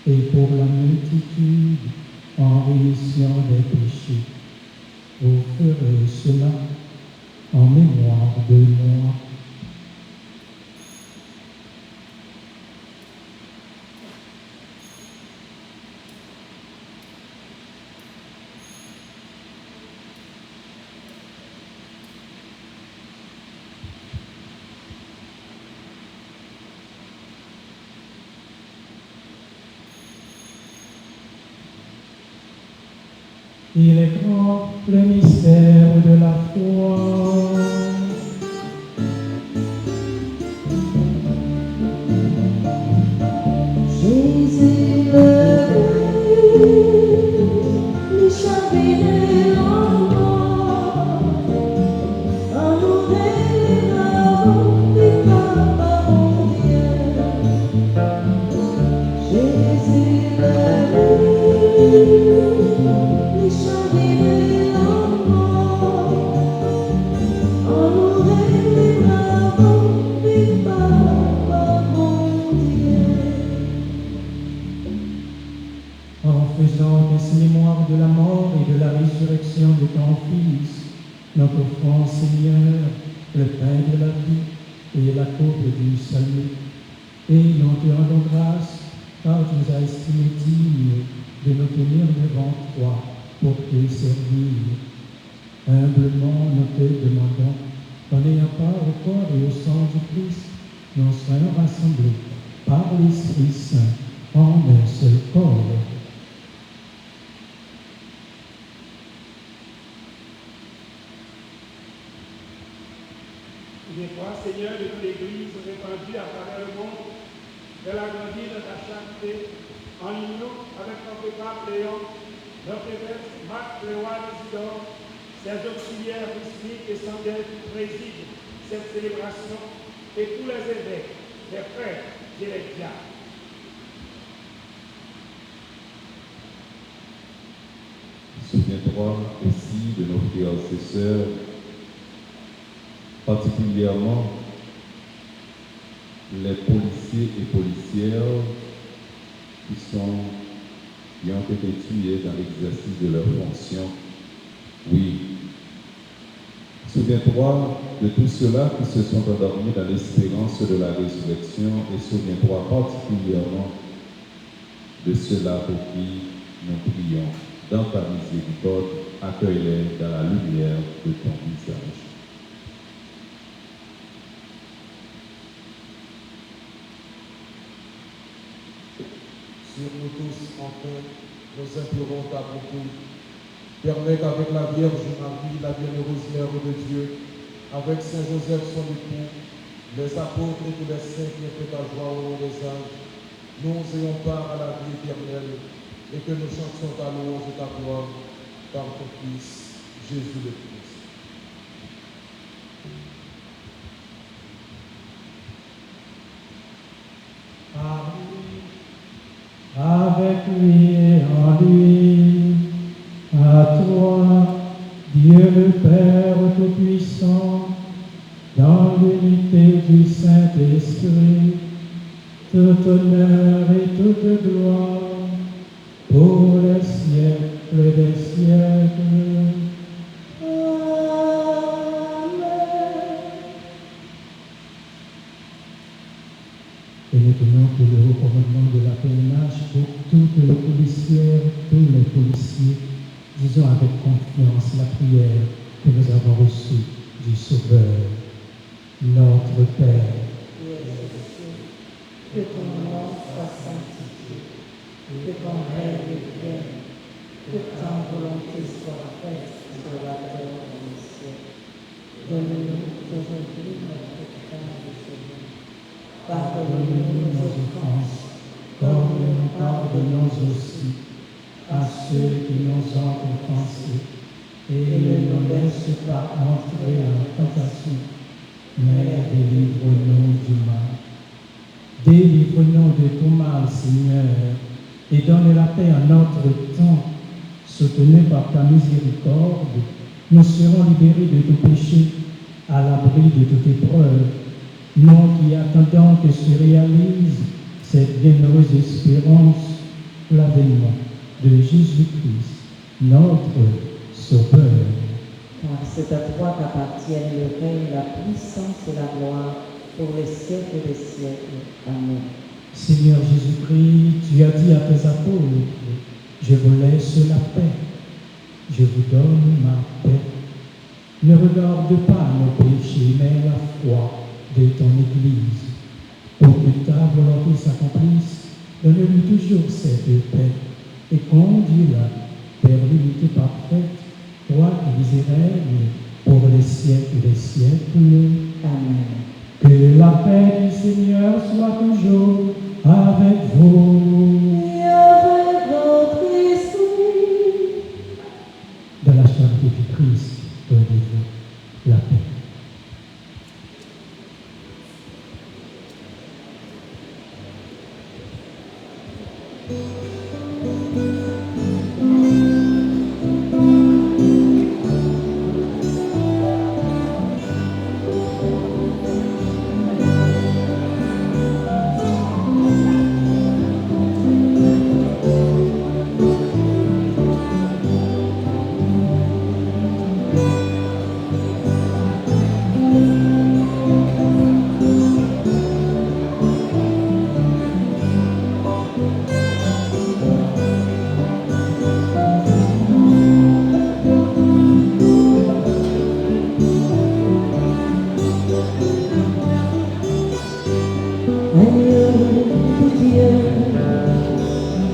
et pour la multitude en rémission des péchés. Vous ferez cela en mémoire de moi. Il est grand le mystère de la foi. Jésus le chapitre en moi, à nous des papa mon Dieu. Jésus le chapitre en moi, à nous des papa mon Dieu. En faisant ainsi mémoire de la mort et de la résurrection de ton Fils, notre offrant Seigneur, le pain de la vie et la coupe du salut. Et nous te rendons grâce, car tu nous as estimés dignes de nous tenir devant toi pour te servir. Humblement, nous te demandons, qu'en ayant part au corps et au sang du Christ, nous soyons rassemblés par l'Esprit Saint en un seul corps. Des fois, Seigneur, de toute l'Église répandue à travers le monde, de l'agrandir de ta charité, en union avec notre pape Léon, notre évêque Marc Léoine Isidore, ses auxiliaires mystiques et sanguins qui président cette célébration, et tous les évêques, les frères et les diacres. Souviens-toi aussi de nos frères et sœurs, particulièrement les policiers et policières qui ont été tués dans l'exercice de leurs fonctions. Oui. Souviens-toi de tous ceux-là qui se sont endormis dans l'espérance de la résurrection et souviens-toi particulièrement de ceux-là pour qui nous prions. Dans ta miséricorde, accueille-les dans la lumière de ton visage. Sur nous tous, enfin, nous implorons ta bonté. Permets qu'avec la Vierge Marie, la bienheureuse Mère de Dieu, avec Saint Joseph son époux, les apôtres et tous les saints qui ont fait ta joie au nom des âges, nous ayons part à la vie éternelle et que nous chantions ta louange et ta gloire par ton Fils, Jésus le Christ. Avec lui et en lui, à toi, Dieu le Père Tout-Puissant, dans l'unité du Saint-Esprit, tout honneur et toute gloire, pour les siècles des siècles. Et maintenant pour le recommandement de la PNH, pour toutes les policières, tous les policiers, disons avec confiance la prière que nous avons reçue du Sauveur. Notre Père, que ton nom soit sanctifié, que ton règne vienne, que ta volonté soit faite sur la terre comme au ciel. Donne-nous aujourd'hui notre pain de ce jour. Pardonne-nous nos offenses, comme nous pardonnons aussi à ceux qui nous ont offensés, et ne nous laisse pas entrer en tentation, mais délivre-nous du mal. Délivre-nous de tout mal, Seigneur, et donne la paix à notre temps. Soutenus par ta miséricorde, nous serons libérés de tout péché, à l'abri de toute épreuve. Nous qui attendons que se réalise cette bienheureuse espérance, l'avènement de Jésus-Christ, notre Sauveur. car c'est à toi qu'appartiennent le règne, la puissance et la gloire pour les siècles des siècles. Amen. Seigneur Jésus-Christ, tu as dit à tes apôtres, je vous laisse la paix, je vous donne ma paix. Ne regarde pas nos péchés, mais la foi de ton Église. Pour que ta volonté s'accomplisse, donne-lui toujours cette paix et conduis-la vers l'unité parfaite, toi qui vis et règnes pour les siècles des siècles. Amen. Que la paix du Seigneur soit toujours avec vous. Et avec votre esprit. Dans la charité du Christ, donnez-vous la paix.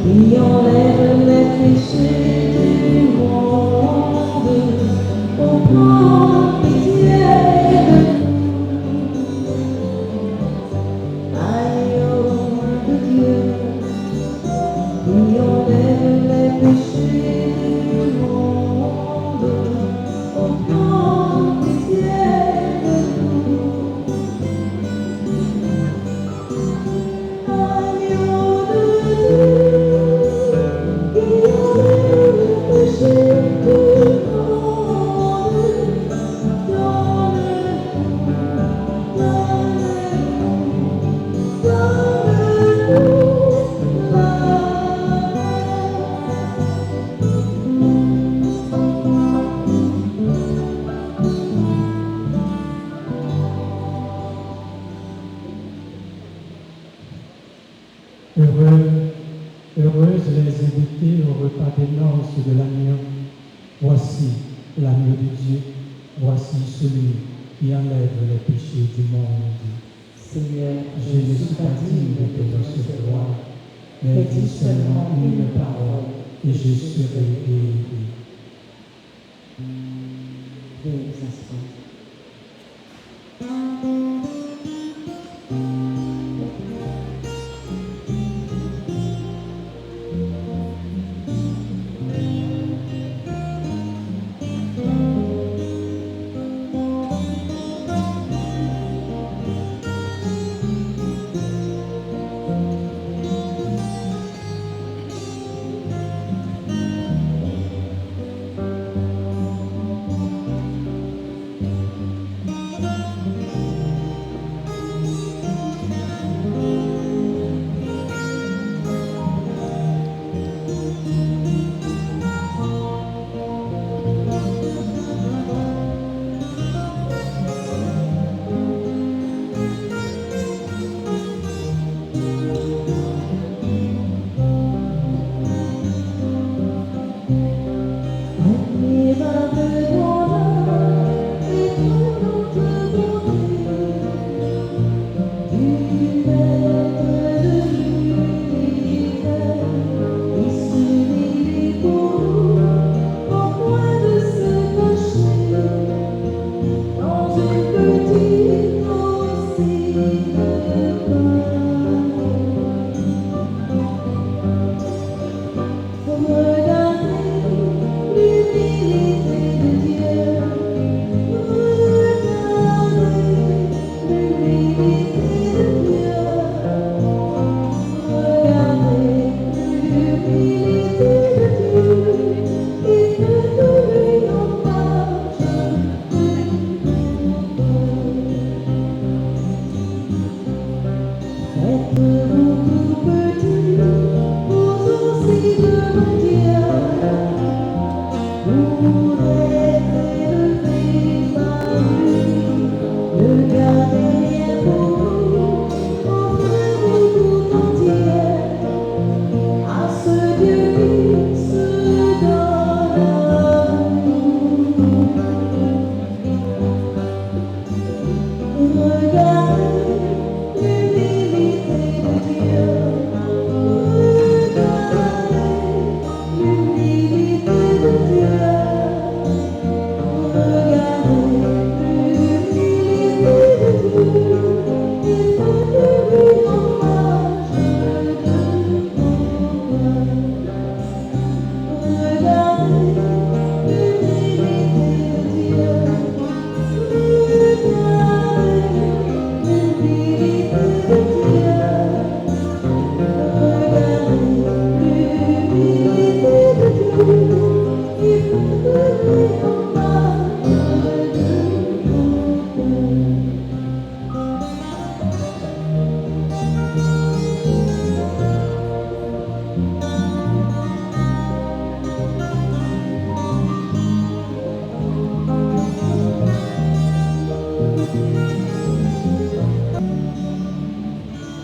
qui enlève les péchés du monde. Oh, prends pitié de nous. Agneau de Dieu, qui enlève les péchés du monde. Oh, prends pitié de nous. Agneau de Dieu. Heureuses les invités au repas des noces de l'agneau. Voici l'agneau de Dieu, voici celui qui enlève les péchés du monde. Seigneur, Je ne suis pas digne de te recevoir, mais dis seulement une parole et je serai guéri. Veuillez vous asseoir.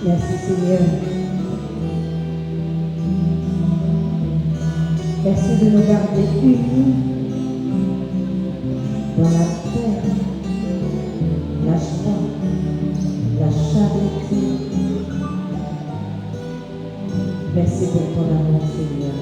Merci Seigneur. Merci de nous garder unis dans la paix, la joie, la charité. Merci pour ton amour, Seigneur.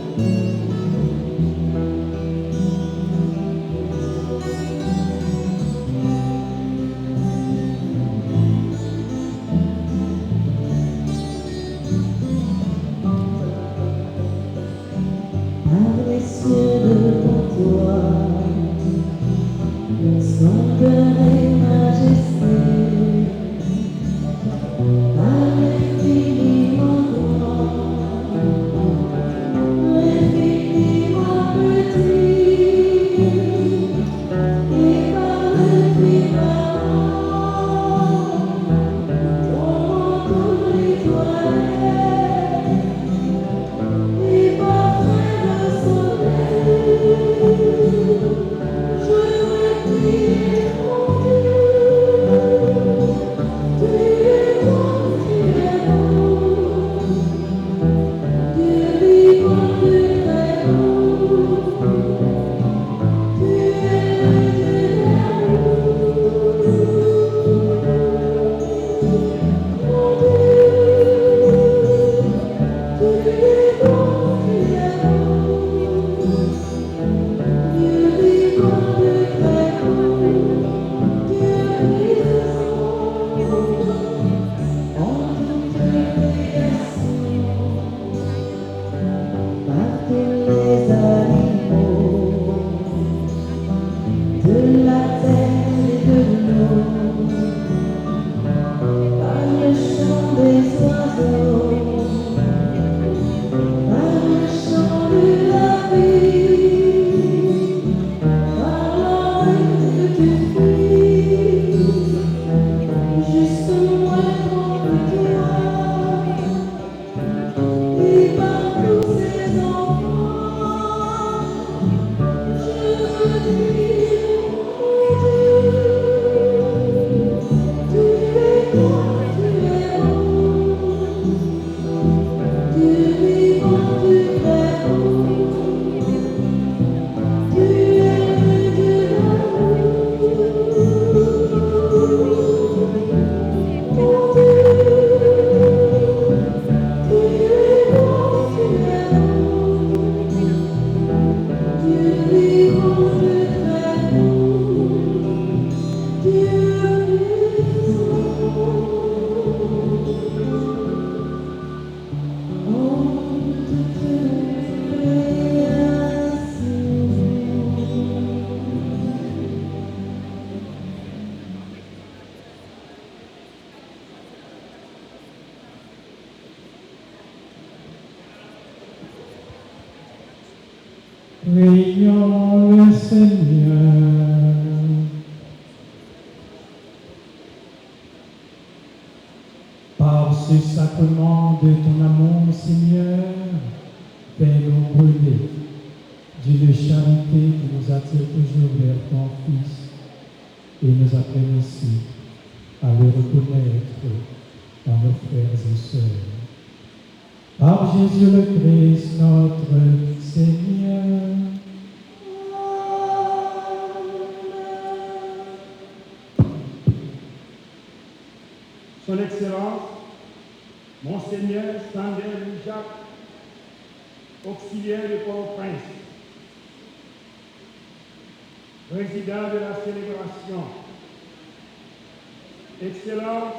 Prions le Seigneur. Par ce sacrement de ton amour, Seigneur, fais-nous brûler d'une charité qui nous attire toujours vers ton Fils et nous apprenne aussi à le reconnaître dans nos frères et sœurs. Par Jésus le Christ, notre Seigneur. Son Excellence, Monseigneur Sandel Jacques, auxiliaire de Port-au-Prince, président de la célébration, Excellence,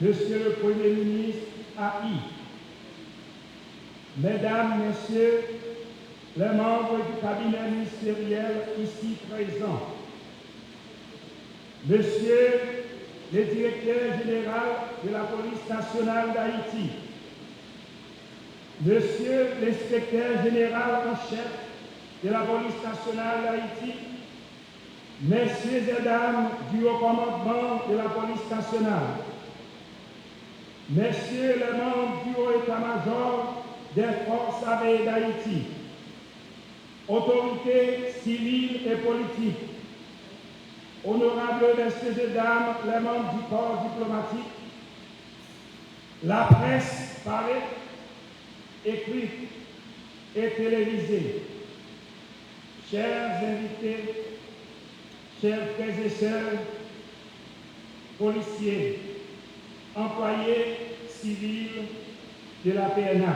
Monsieur le Premier ministre AI, Mesdames, Messieurs, les membres du cabinet ministériel ici présents, Monsieur le directeur général de la police nationale d'Haïti, Monsieur l'inspecteur général en chef de la police nationale d'Haïti, Messieurs et dames du haut commandement de la police nationale, Messieurs les membres du haut état-major des forces armées d'Haïti, autorités civiles et politiques, honorables messieurs et dames, les membres du corps diplomatique, la presse parée, écrite et télévisée, chers invités, chers frères et sœurs, policiers, employés civils de la PNH.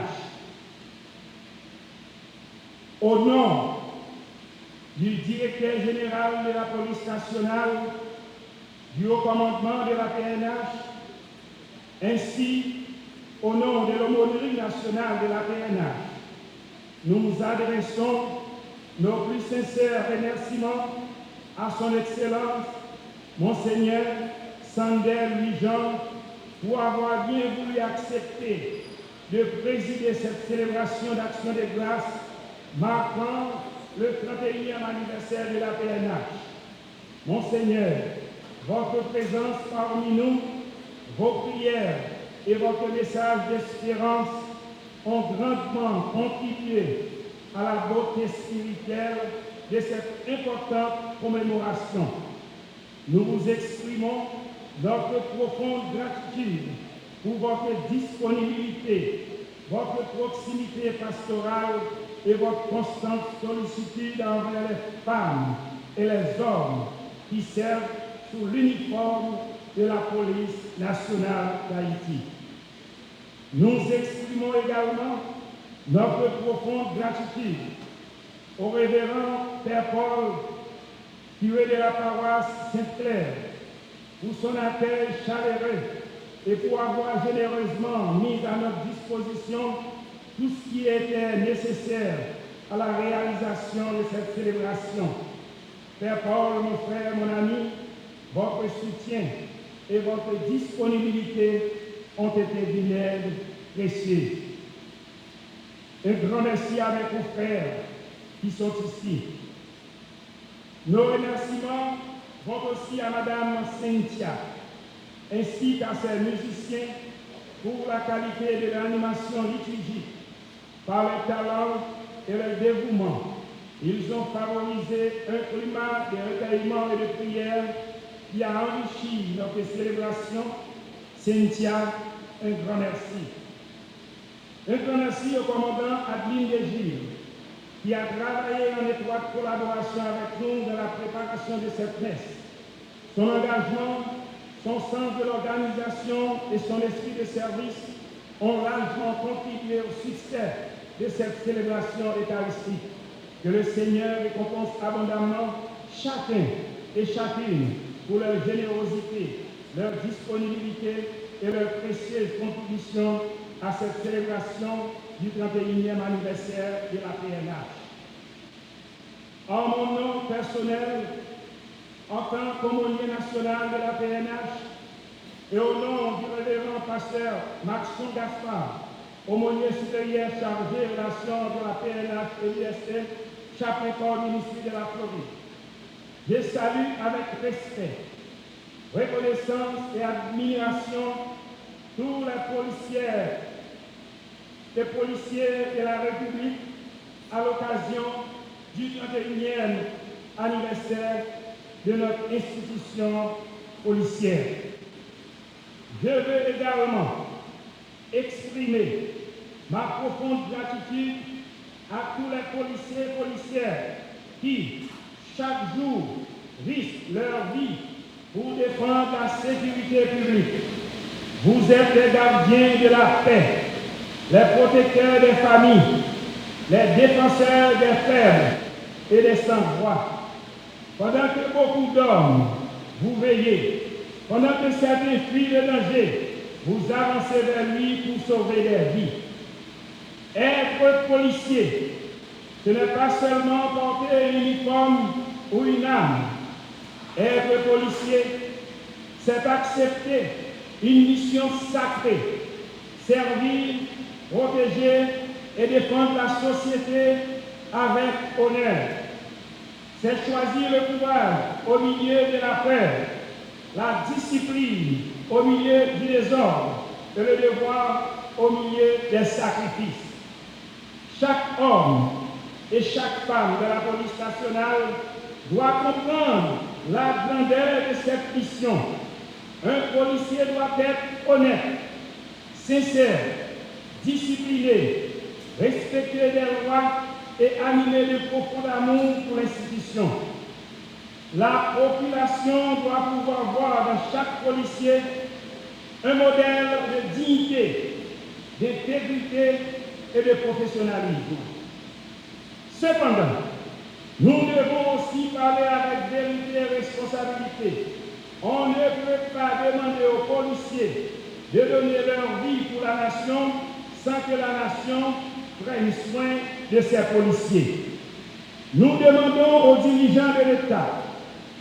Au nom du directeur général de la police nationale, du haut commandement de la PNH, ainsi au nom de l'aumônerie nationale de la PNH, nous nous adressons nos plus sincères remerciements à son Excellence, Monseigneur Sandel Louis-Jean, pour avoir bien voulu accepter de présider cette célébration d'action de grâce marquant le 31e anniversaire de la PNH. Monseigneur, votre présence parmi nous, vos prières et votre message d'espérance ont grandement contribué à la beauté spirituelle de cette importante commémoration. Nous vous exprimons notre profonde gratitude pour votre disponibilité, votre proximité pastorale et votre constante sollicitude envers les femmes et les hommes qui servent sous l'uniforme de la police nationale d'Haïti. Nous exprimons également notre profonde gratitude au révérend Père Paul, curé de la paroisse Sainte-Claire, pour son accueil chaleureux et pour avoir généreusement mis à notre disposition tout ce qui était nécessaire à la réalisation de cette célébration. Père Paul, mon frère, mon ami, votre soutien et votre disponibilité ont été d'une aide précieuse. Un grand merci à mes confrères qui sont ici. Nos remerciements vont aussi à Madame Cynthia, ainsi qu'à ses musiciens pour la qualité de l'animation liturgique. Par le talent et le dévouement, ils ont favorisé un climat de recueillement et de prière qui a enrichi notre célébration. Cynthia, un grand merci. Un grand merci au commandant Adeline Desgilles, qui a travaillé en étroite collaboration avec nous dans la préparation de cette messe. Son engagement, son sens de l'organisation et son esprit de service ont largement contribué au succès de cette célébration eucharistique. Que le Seigneur récompense abondamment chacun et chacune pour leur générosité, leur disponibilité et leur précieuse contribution à cette célébration du 31e anniversaire de la PNH. En mon nom personnel, en tant qu'aumônier national de la PNH, et au nom du révérend pasteur Maxon Gaspard, aumônier supérieur chargé des relations de la PNH et l'UST, chapelet corps ministre de la Floride, je salue avec respect, reconnaissance et admiration tous les policières et policiers de la République à l'occasion du 31e anniversaire de notre institution policière. Je veux également exprimer ma profonde gratitude à tous les policiers et policières qui, chaque jour, risquent leur vie pour défendre la sécurité publique. Vous êtes les gardiens de la paix, les protecteurs des familles, les défenseurs des faibles et des sans-voix. Pendant que beaucoup d'hommes vous veillez, pendant que certains fuient le danger, vous avancez vers lui pour sauver des vies. Être policier, ce n'est pas seulement porter un uniforme ou une arme. Être policier, c'est accepter une mission sacrée, servir, protéger et défendre la société avec honneur. C'est choisir le courage au milieu de la peur, la discipline au milieu du désordre et le devoir au milieu des sacrifices. Chaque homme et chaque femme de la police nationale doit comprendre la grandeur de cette mission. Un policier doit être honnête, sincère, discipliné, respecter les lois et animé de profond amour pour l'institution. La population doit pouvoir voir dans chaque policier un modèle de dignité, d'intégrité et de professionnalisme. Cependant, nous devons aussi parler avec vérité et responsabilité. On ne peut pas demander aux policiers de donner leur vie pour la nation sans que la nation prenne soin de ses policiers. Nous demandons aux dirigeants de l'État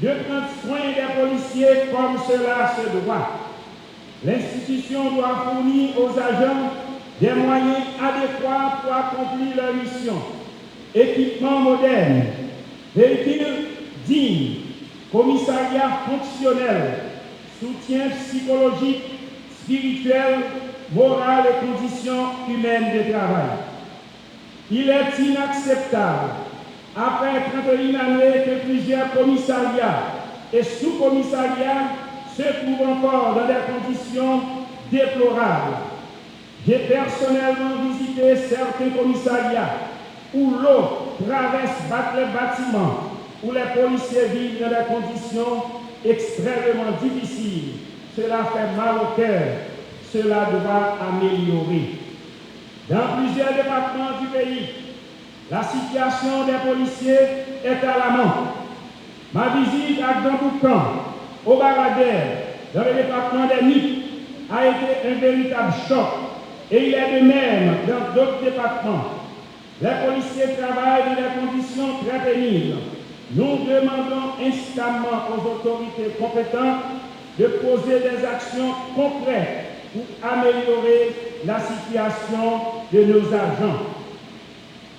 de prendre soin des policiers comme cela se doit. L'institution doit fournir aux agents des moyens adéquats pour accomplir leur mission. Équipements modernes, véhicules dignes, commissariat fonctionnel, soutien psychologique, spirituel, moral et conditions humaines de travail. Il est inacceptable, après 31 années, que plusieurs commissariats et sous-commissariats se trouvent encore dans des conditions déplorables. J'ai personnellement visité certains commissariats où l'eau traverse les bâtiments, où les policiers vivent dans des conditions extrêmement difficiles. Cela fait mal au cœur. Cela doit améliorer. Dans plusieurs départements du pays, la situation des policiers est alarmante. Ma visite à Gamboucan, au Baradère, dans le département des Nippes, a été un véritable choc. Et il est de même dans d'autres départements. Les policiers travaillent dans des conditions très pénibles. Nous demandons instamment aux autorités compétentes de poser des actions concrètes pour améliorer la situation de nos agents.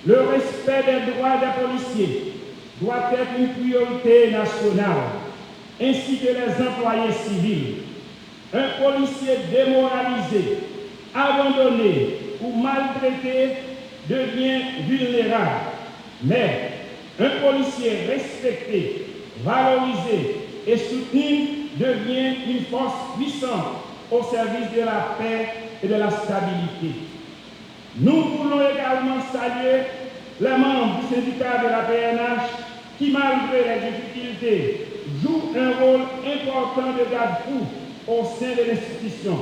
Le respect des droits des policiers doit être une priorité nationale, ainsi que les employés civils. Un policier démoralisé, abandonné ou maltraité devient vulnérable. Mais un policier respecté, valorisé et soutenu devient une force puissante au service de la paix et de la stabilité. Nous voulons également saluer les membres du syndicat de la PNH qui, malgré les difficultés, jouent un rôle important de garde-fou au sein de l'institution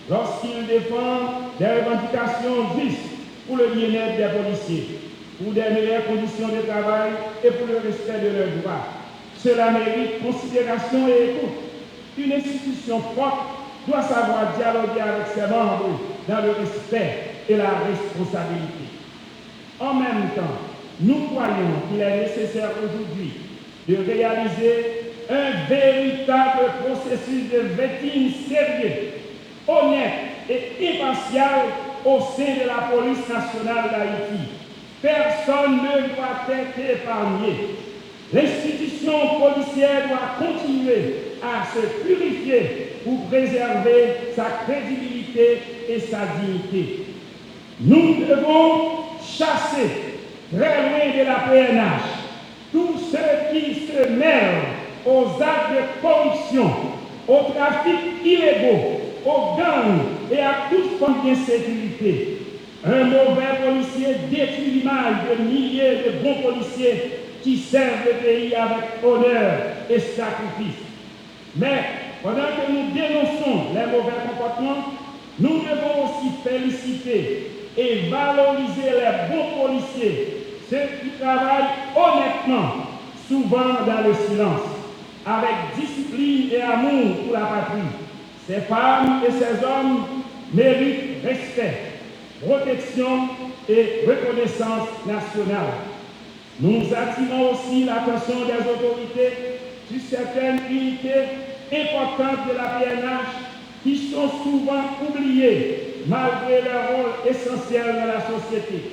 lorsqu'ils défendent des revendications justes pour le bien-être des policiers, pour des meilleures conditions de travail et pour le respect de leurs droits. Cela mérite considération et écoute. Une institution forte doit savoir dialoguer avec ses membres dans le respect et la responsabilité. En même temps, nous croyons qu'il est nécessaire aujourd'hui de réaliser un véritable processus de vetting sérieux, honnête et impartial au sein de la police nationale d'Haïti. Personne ne doit être épargné. L'institution policière doit continuer à se purifier pour préserver sa crédibilité sécurité et sa dignité. Nous devons chasser très loin de la PNH tous ceux qui se mêlent aux actes de corruption, au trafic illégaux, aux gangs et à toute forme d'insécurité. Un mauvais policier détruit l'image de milliers de bons policiers qui servent le pays avec honneur et sacrifice. Mais pendant que nous dénonçons les mauvais comportements, nous devons aussi féliciter et valoriser les bons policiers, ceux qui travaillent honnêtement, souvent dans le silence, avec discipline et amour pour la patrie. Ces femmes et ces hommes méritent respect, protection et reconnaissance nationale. Nous attirons aussi l'attention des autorités sur certaines unités importantes de la PNH qui sont souvent oubliées malgré leur rôle essentiel dans la société.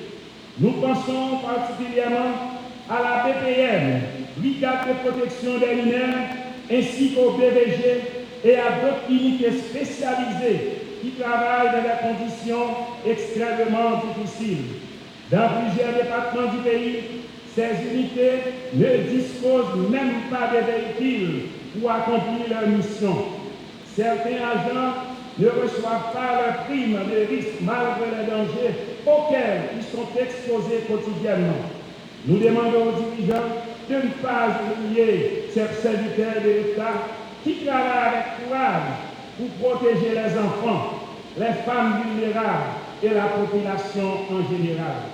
Nous pensons particulièrement à la BPM, Brigade de protection des mineurs, ainsi qu'au BVG et à d'autres unités spécialisées qui travaillent dans des conditions extrêmement difficiles. Dans plusieurs départements du pays, ces unités ne disposent même pas de véhicules pour accomplir leur mission. Certains agents ne reçoivent pas leur prime de risque malgré les dangers auxquels ils sont exposés quotidiennement. Nous demandons aux dirigeants de ne pas oublier ces serviteurs de l'État qui travaillent avec courage pour protéger les enfants, les femmes vulnérables et la population en général.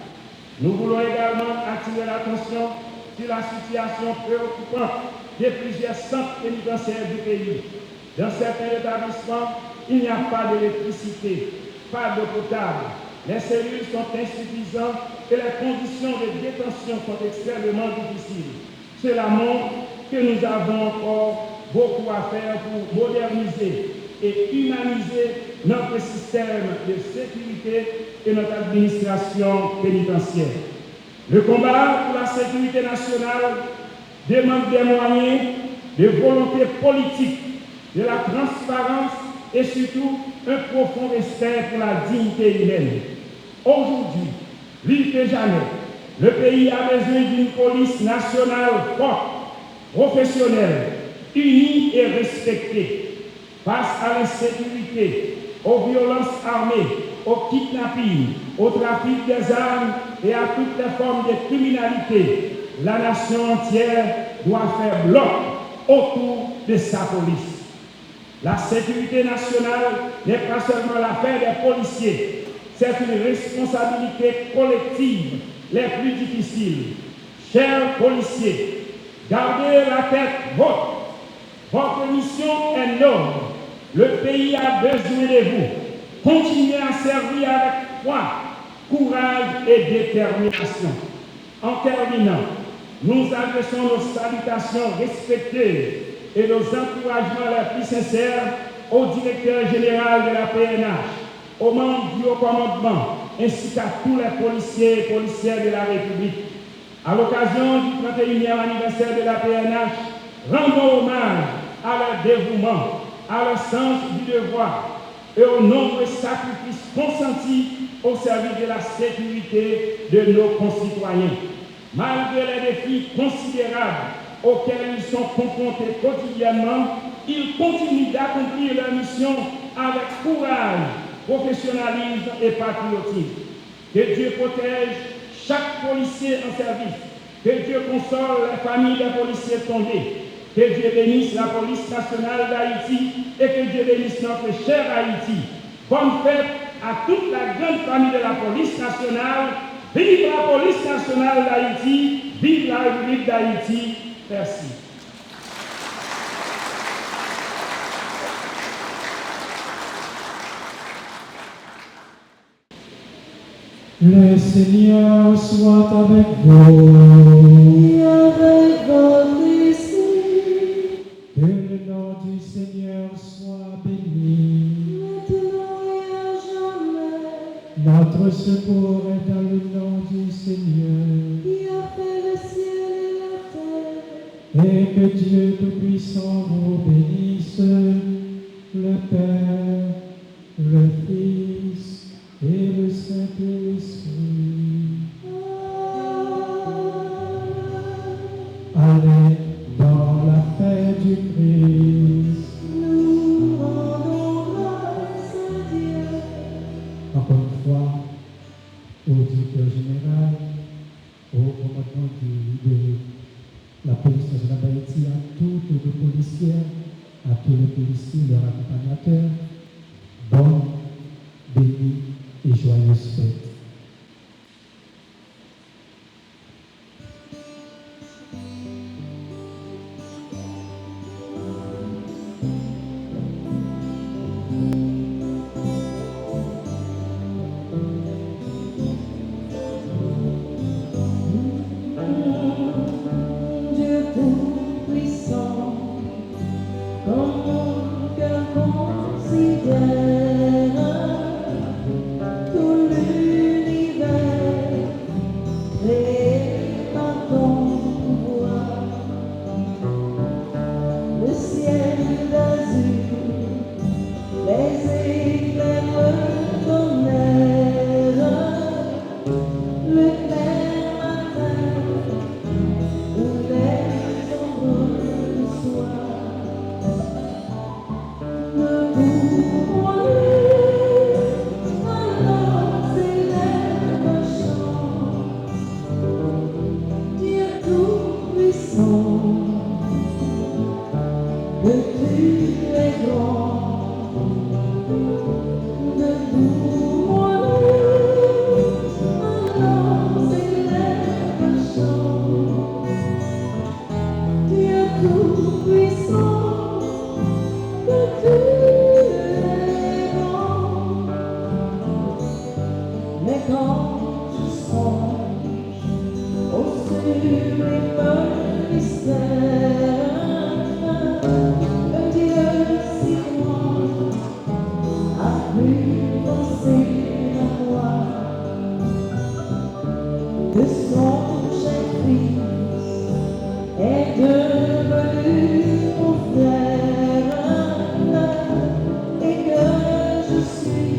Nous voulons également attirer l'attention sur la situation préoccupante de plusieurs centres pénitentiaires du pays. Dans certains établissements, il n'y a pas d'électricité, pas d'eau potable, les cellules sont insuffisantes et les conditions de détention sont extrêmement difficiles. Cela montre que nous avons encore beaucoup à faire pour moderniser et humaniser notre système de sécurité et notre administration pénitentiaire. Le combat pour la sécurité nationale demande des moyens, de volonté politique, de la transparence et surtout un profond respect pour la dignité humaine. Aujourd'hui, plus que jamais, le pays a besoin d'une police nationale forte, professionnelle, unie et respectée. Face à l'insécurité, aux violences armées, au kidnapping, au trafic des armes et à toutes les formes de criminalité, la nation entière doit faire bloc autour de sa police. La sécurité nationale n'est pas seulement l'affaire des policiers, c'est une responsabilité collective les plus difficiles. Chers policiers, gardez la tête haute. Votre mission est noble. Le pays a besoin de vous. Continuez à servir avec foi, courage et détermination. En terminant, nous adressons nos salutations respectueuses et nos encouragements les plus sincères au directeur général de la PNH, aux membres du haut commandement, ainsi qu'à tous les policiers et policières de la République. À l'occasion du 31e anniversaire de la PNH, rendons hommage à leur dévouement, à leur sens du devoir et aux nombreux sacrifices consentis au service de la sécurité de nos concitoyens. Malgré les défis considérables auxquels ils sont confrontés quotidiennement, ils continuent d'accomplir leur mission avec courage, professionnalisme et patriotisme. Que Dieu protège chaque policier en service, que Dieu console les familles des policiers tombés, que Dieu bénisse la police nationale d'Haïti et que Dieu bénisse notre cher Haïti. Bonne fête à toute la grande famille de la police nationale. Vive la police nationale d'Haïti, vive la République d'Haïti. Merci. Le Seigneur soit avec vous. Et avec votre esprit. Que le nom du Seigneur soit béni. Maintenant et à jamais. Notre secours est dans le nom du Seigneur. Qui a fait le ciel et la terre. Et que Dieu Tout-Puissant vous bénisse, le Père, le Fils et le Saint-Esprit. Allez dans la paix du Christ. Nous rendons grâce à Dieu. Encore une fois, au directeur général, au commandement de la police nationale d'Haïti, à toutes les policières, à tous les policiers, leurs accompagnateurs, bonne, bénie et joyeuse fête. Dieu tout-puissant, comme mon cœur considère tout l'univers créé par ton pouvoir, le ciel d'azur, les éclairs tonnerre, le clair matin ou les ombres du soir. Ne pouvons alors s'élève un chant, Dieu tout-puissant, que tu es grand. Ne pouvons alors s'élève un chant, Dieu tout-puissant, que tu es grand. Mais quand je songe au sublime mystère, le Dieu si grand a pu penser à moi, que son cher Fils est devenu mon frère, et que je suis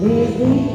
héritier